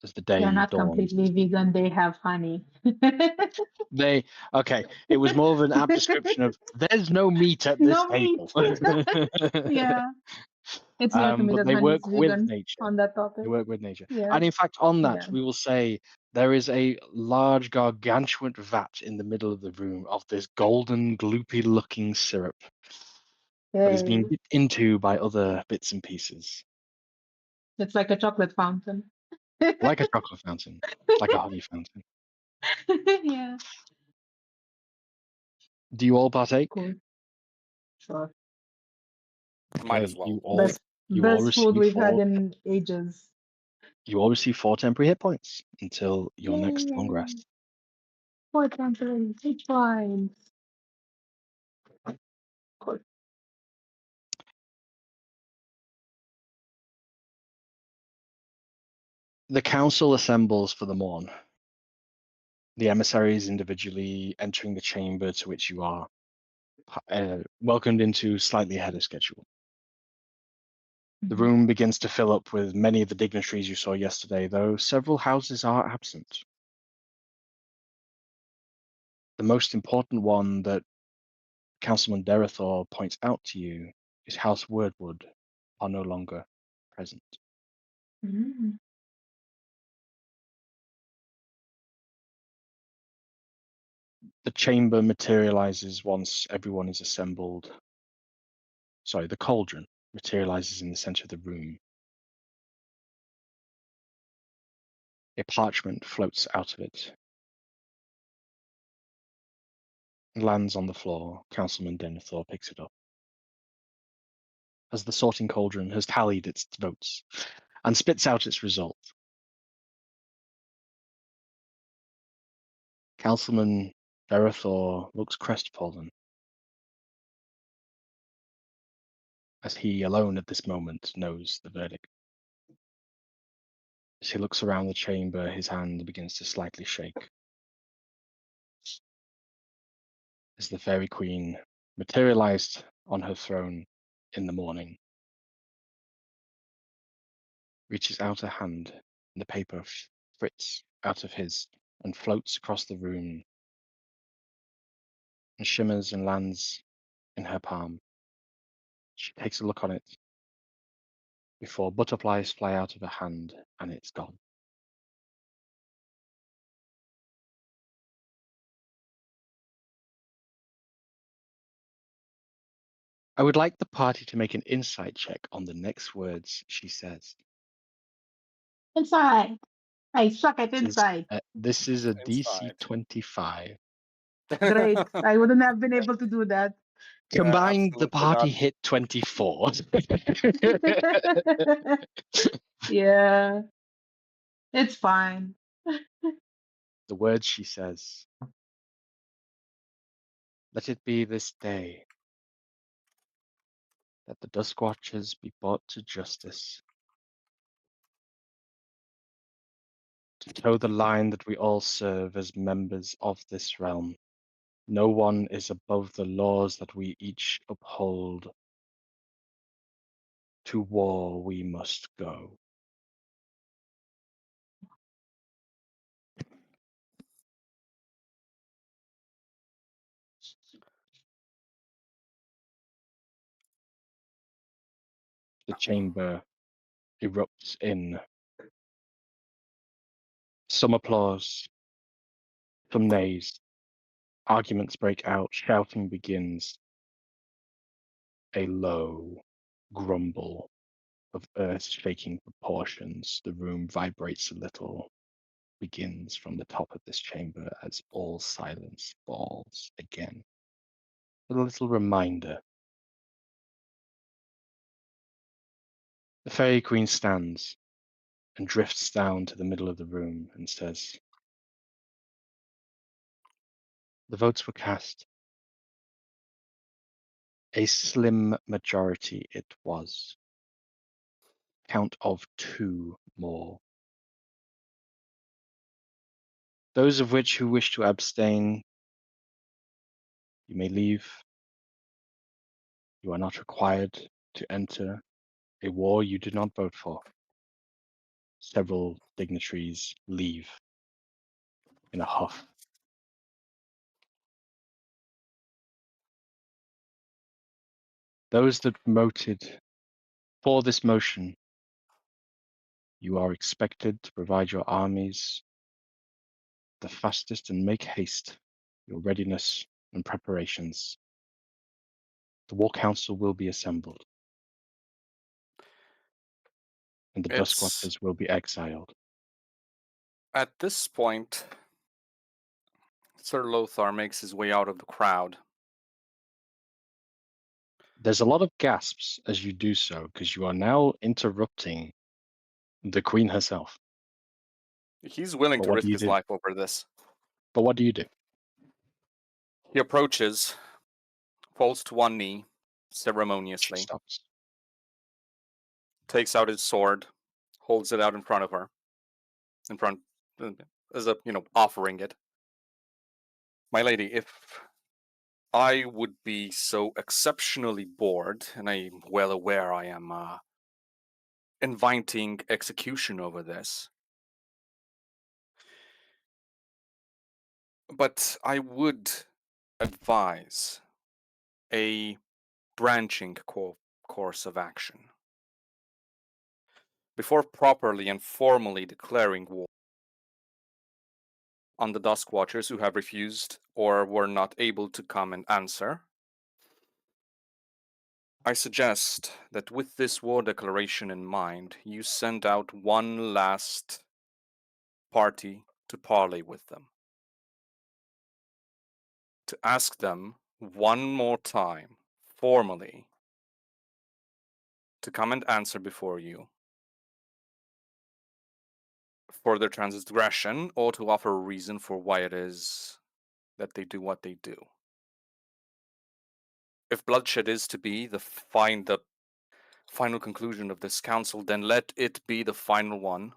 As the They're day not dawns, completely vegan. They have honey. it was more of an apt description of there's no meat at this No table. meat. Yeah. It's clear to me But that they honey work is with vegan nature. on that They topic. work with nature. Yeah. And in fact, on that, Yeah. we will say there is a large gargantuan vat in the middle of the room of this golden, gloopy looking syrup that is being Hey, dipped into by other bits and pieces, it's like a chocolate fountain. like a chocolate fountain, like a honey fountain. Yeah. Do you all partake? Cool. Sure. Might Okay, as well. you all Best food receive we've had four. in ages. You all receive 4 temporary hit points until your next long Yay. rest. 4 temporary hit points. Cool. The council assembles for the morn. The emissaries individually entering the chamber to which you are welcomed into slightly ahead of schedule. The Mhm. room begins to fill up with many of the dignitaries you saw yesterday, though several houses are absent. The most important one that Councilman Derethor points out to you is House Wordwood are no longer present. Mm. The chamber materializes once everyone is assembled. Sorry, the cauldron materializes in the center of the room. A parchment floats out of it and lands on the floor. Councilman Denethor picks it up. As the sorting cauldron has tallied its votes and spits out its result, Councilman Denethor looks crestfallen, as he alone at this moment knows the verdict. As he looks around the chamber, his hand begins to slightly shake. As the Fairy Queen materialized on her throne in the morning, reaches out a hand, and the paper flits out of his and floats across the room and shimmers and lands in her palm. She takes a look on it before butterflies fly out of her hand and it's gone. I would like the party to make an insight check on the next words she says. Inside. I suck at inside. This is a DC Inside. 25. Great. I wouldn't have been able to do that. Combined, the Absolutely party not. hit 24. Yeah. It's fine. The words she says. Let it be this day that the Duskwatchers be brought to justice, to toe the line that we all serve as members of this realm. No one is above the laws that we each uphold. To war we must go. The chamber erupts in some applause, some nays. Arguments break out, shouting begins. A low grumble of earth-shaking proportions. The room vibrates a little, begins from the top of this chamber as all silence falls again. A little reminder. The Fairy Queen stands and drifts down to the middle of the room and says, "The votes were cast. A slim majority it was. Count of 2 more. Those of which who wish to abstain, you may leave. You are not required to enter a war you did not vote for." Several dignitaries leave in a huff. Those that voted for this motion, you are expected to provide your armies the fastest and make haste your readiness and preparations. The War Council will be assembled, and the Dusk It's Watchers will be exiled. at this point, Sir Lothar makes his way out of the crowd. There's a lot of gasps as you do so, because you are now interrupting the Queen herself. He's willing But to what risk do you his do? life over this. But what do you do? He approaches, falls to one knee, She ceremoniously, stops. takes out his sword, holds it out in front of her, as a, offering it. "My lady, if I would be so exceptionally bored, and I'm well aware I am inviting execution over this, but I would advise a branching course of action. Before properly and formally declaring war on the Dusk Watchers who have refused or were not able to come and answer, I suggest that with this war declaration in mind, you send out one last party to parley with them. To ask them one more time, formally, to come and answer before you for their transgression, or to offer a reason for why it is that they do what they do. If bloodshed is to be the final conclusion of this council, then let it be the final one,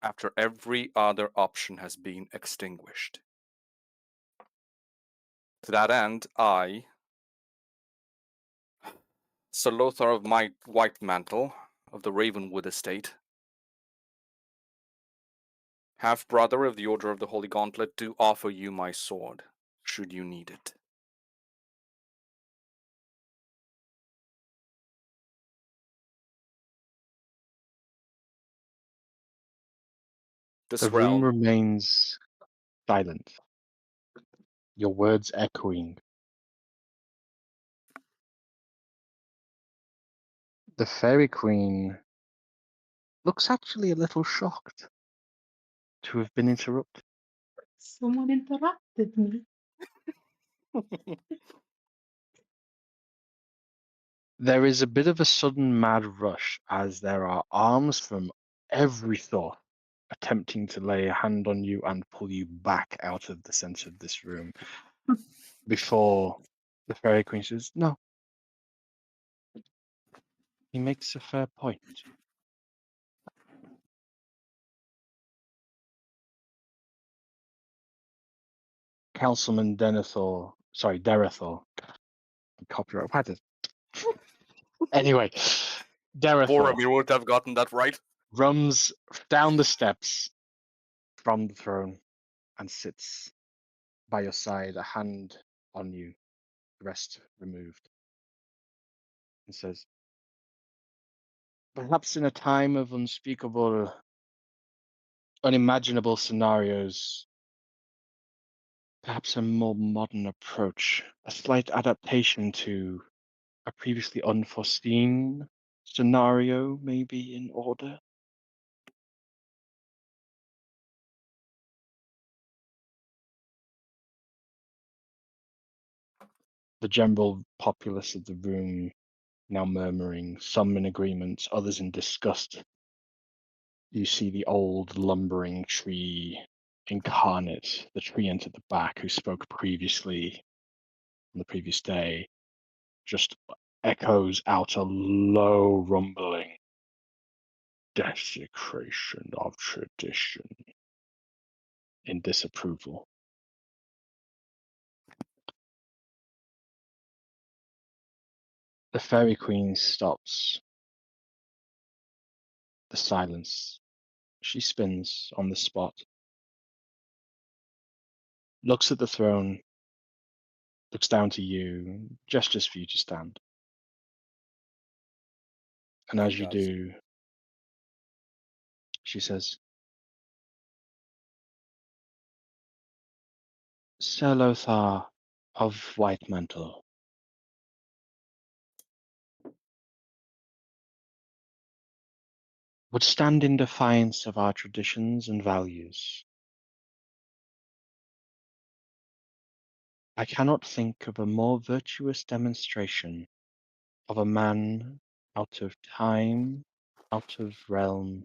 after every other option has been extinguished. To that end, I, Sir Lothar of my White Mantle, of the Ravenwood estate, half-brother of the Order of the Holy Gauntlet, do offer you my sword, should you need it." The This room realm, remains silent, your words echoing. The Fairy Queen looks actually a little shocked to have been interrupted. Someone interrupted me. There is a bit of a sudden mad rush as there are arms from every sort attempting to lay a hand on you and pull you back out of the center of this room before the Fairy Queen says, "No, he makes a fair point. Councilman Derethor, copyright patent. Anyway, Derethor Boromir would have gotten that right. runs down the steps from the throne and sits by your side, a hand on you, the rest removed, and says, Perhaps in a time of unspeakable, unimaginable scenarios, perhaps a more modern approach, a slight adaptation to a previously unforeseen scenario may be in order. The general populace of the room now murmuring, some in agreement, others in disgust. You see the old lumbering tree incarnate, the tree at the back who spoke previously on the previous day, just echoes out a low rumbling desecration of tradition in disapproval. The Fairy Queen stops. The silence. She spins on the spot, looks at the throne, looks down to you, gestures for you to stand. And as He you does. do, she says, Sir Lothar of White Mantle, would stand in defiance of our traditions and values. I cannot think of a more virtuous demonstration of a man out of time, out of realm,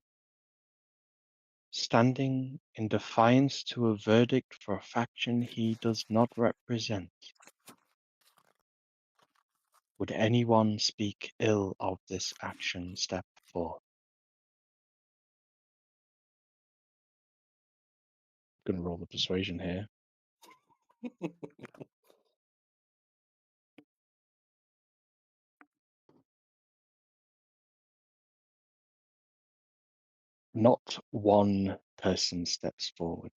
standing in defiance to a verdict for a faction he does not represent. Would anyone speak ill of this action? Step 4. Gonna roll the persuasion here. Not one person steps forward.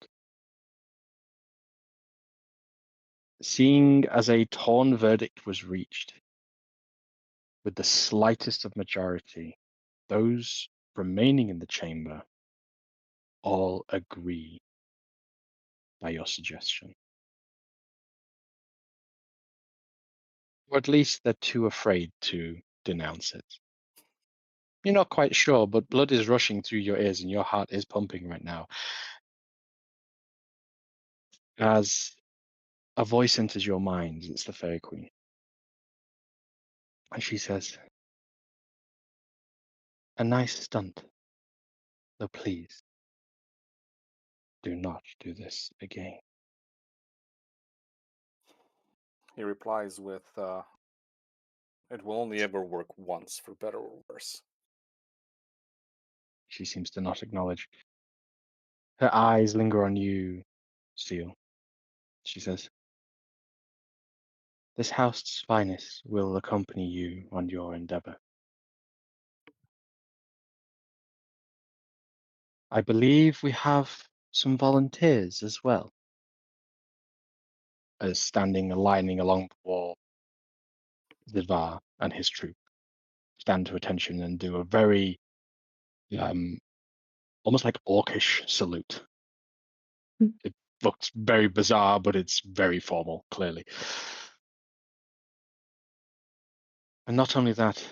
Seeing as a torn verdict was reached, with the slightest of majority, those remaining in the chamber all agree by your suggestion. Or at least they're too afraid to denounce it. You're not quite sure, but blood is rushing through your ears and your heart is pumping right now. As a voice enters your mind, it's the Fairy Queen. And she says, a nice stunt, though please, do not do this again. He replies with, it will only ever work once, for better or worse. She seems to not acknowledge. Her eyes linger on you, Seal. She says, this house's finest will accompany you on your endeavor. I believe we have some volunteers as well. As standing, aligning along the wall, Zivar and his troop stand to attention and do a very, almost like orcish salute. It looks very bizarre, but it's very formal, clearly. And not only that,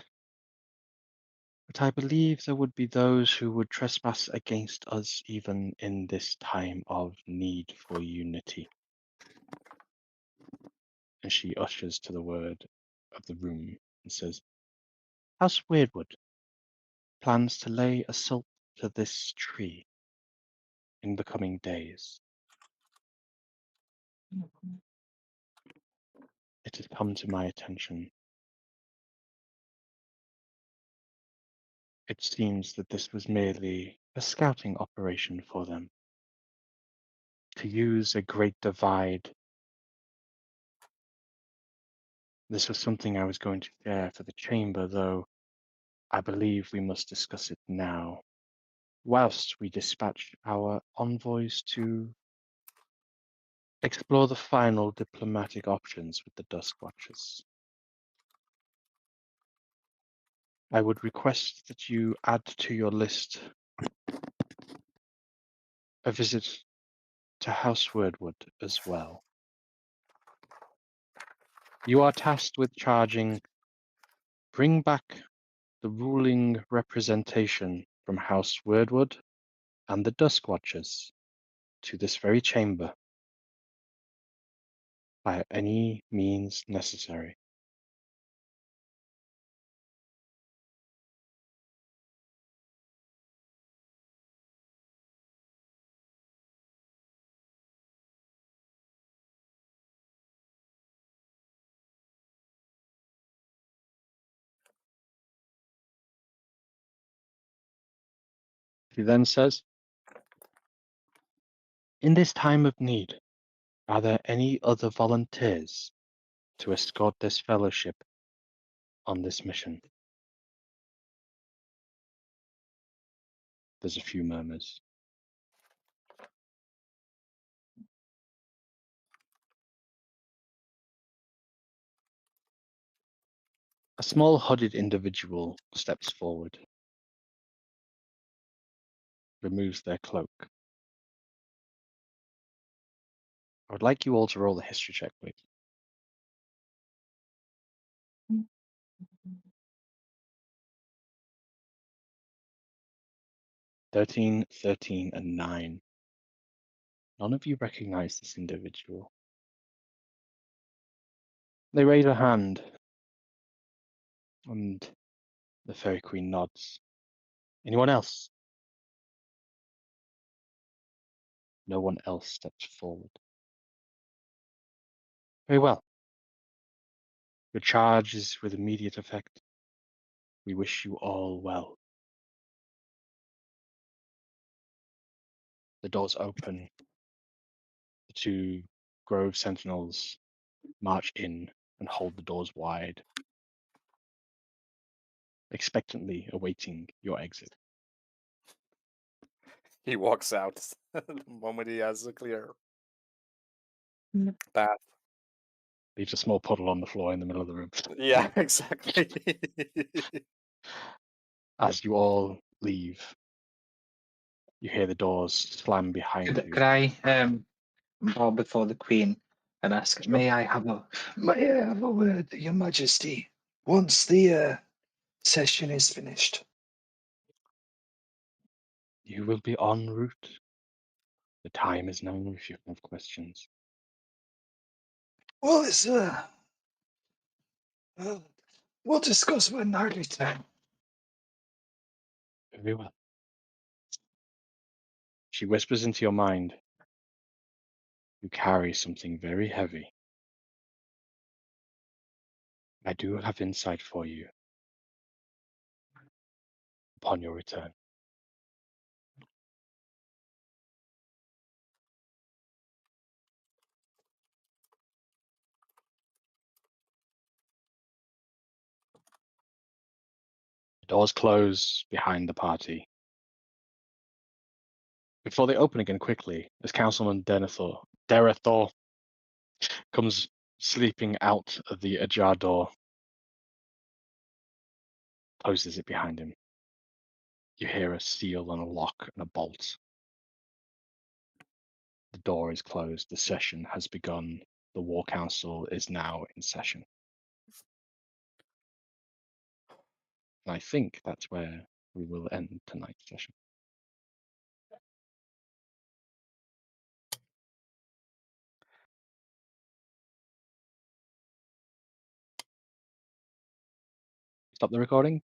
but I believe there would be those who would trespass against us even in this time of need for unity. And she ushers to the word of the room and says, House Weirdwood plans to lay assault to this tree in the coming days. It has come to my attention. It seems that this was merely a scouting operation for them. To use a great divide. This was something I was going to share for the chamber, though I believe we must discuss it now, whilst we dispatch our envoys to explore the final diplomatic options with the Dusk Watchers. I would request that you add to your list a visit to House Wordwood as well. You are tasked with charging bring back the ruling representation from House Wordwood and the Dusk Watchers to this very chamber by any means necessary. He then says, in this time of need, are there any other volunteers to escort this fellowship on this mission? There's a few murmurs. A small hooded individual steps forward, removes their cloak. I would like you all to roll a history check, please. 13, 13, and 9. None of you recognize this individual. They raise a hand, and the Fairy Queen nods. Anyone else? No one else steps forward. Very well. Your charge is with immediate effect. We wish you all well. The doors open. The two Grove Sentinels march in and hold the doors wide, expectantly awaiting your exit. He walks out the moment he has a clear Yep. path. Leaves a small puddle on the floor in the middle of the room. Yeah, exactly. As you all leave, you hear the doors slam behind you. Could I bow before the Queen and ask, may I have a word, Your Majesty, once the session is finished? You will be en route. The time is now if you have questions. Well, it's we'll discuss when I return. Very well. She whispers into your mind. You carry something very heavy. I do have insight for you upon your return. The doors close behind the party. Before they open again quickly, as Councilman Derethor comes sleeping out of the ajar door, closes it behind him. You hear a seal and a lock and a bolt. The door is closed. The session has begun. The War Council is now in session. And I think that's where we will end tonight's session. Stop the recording.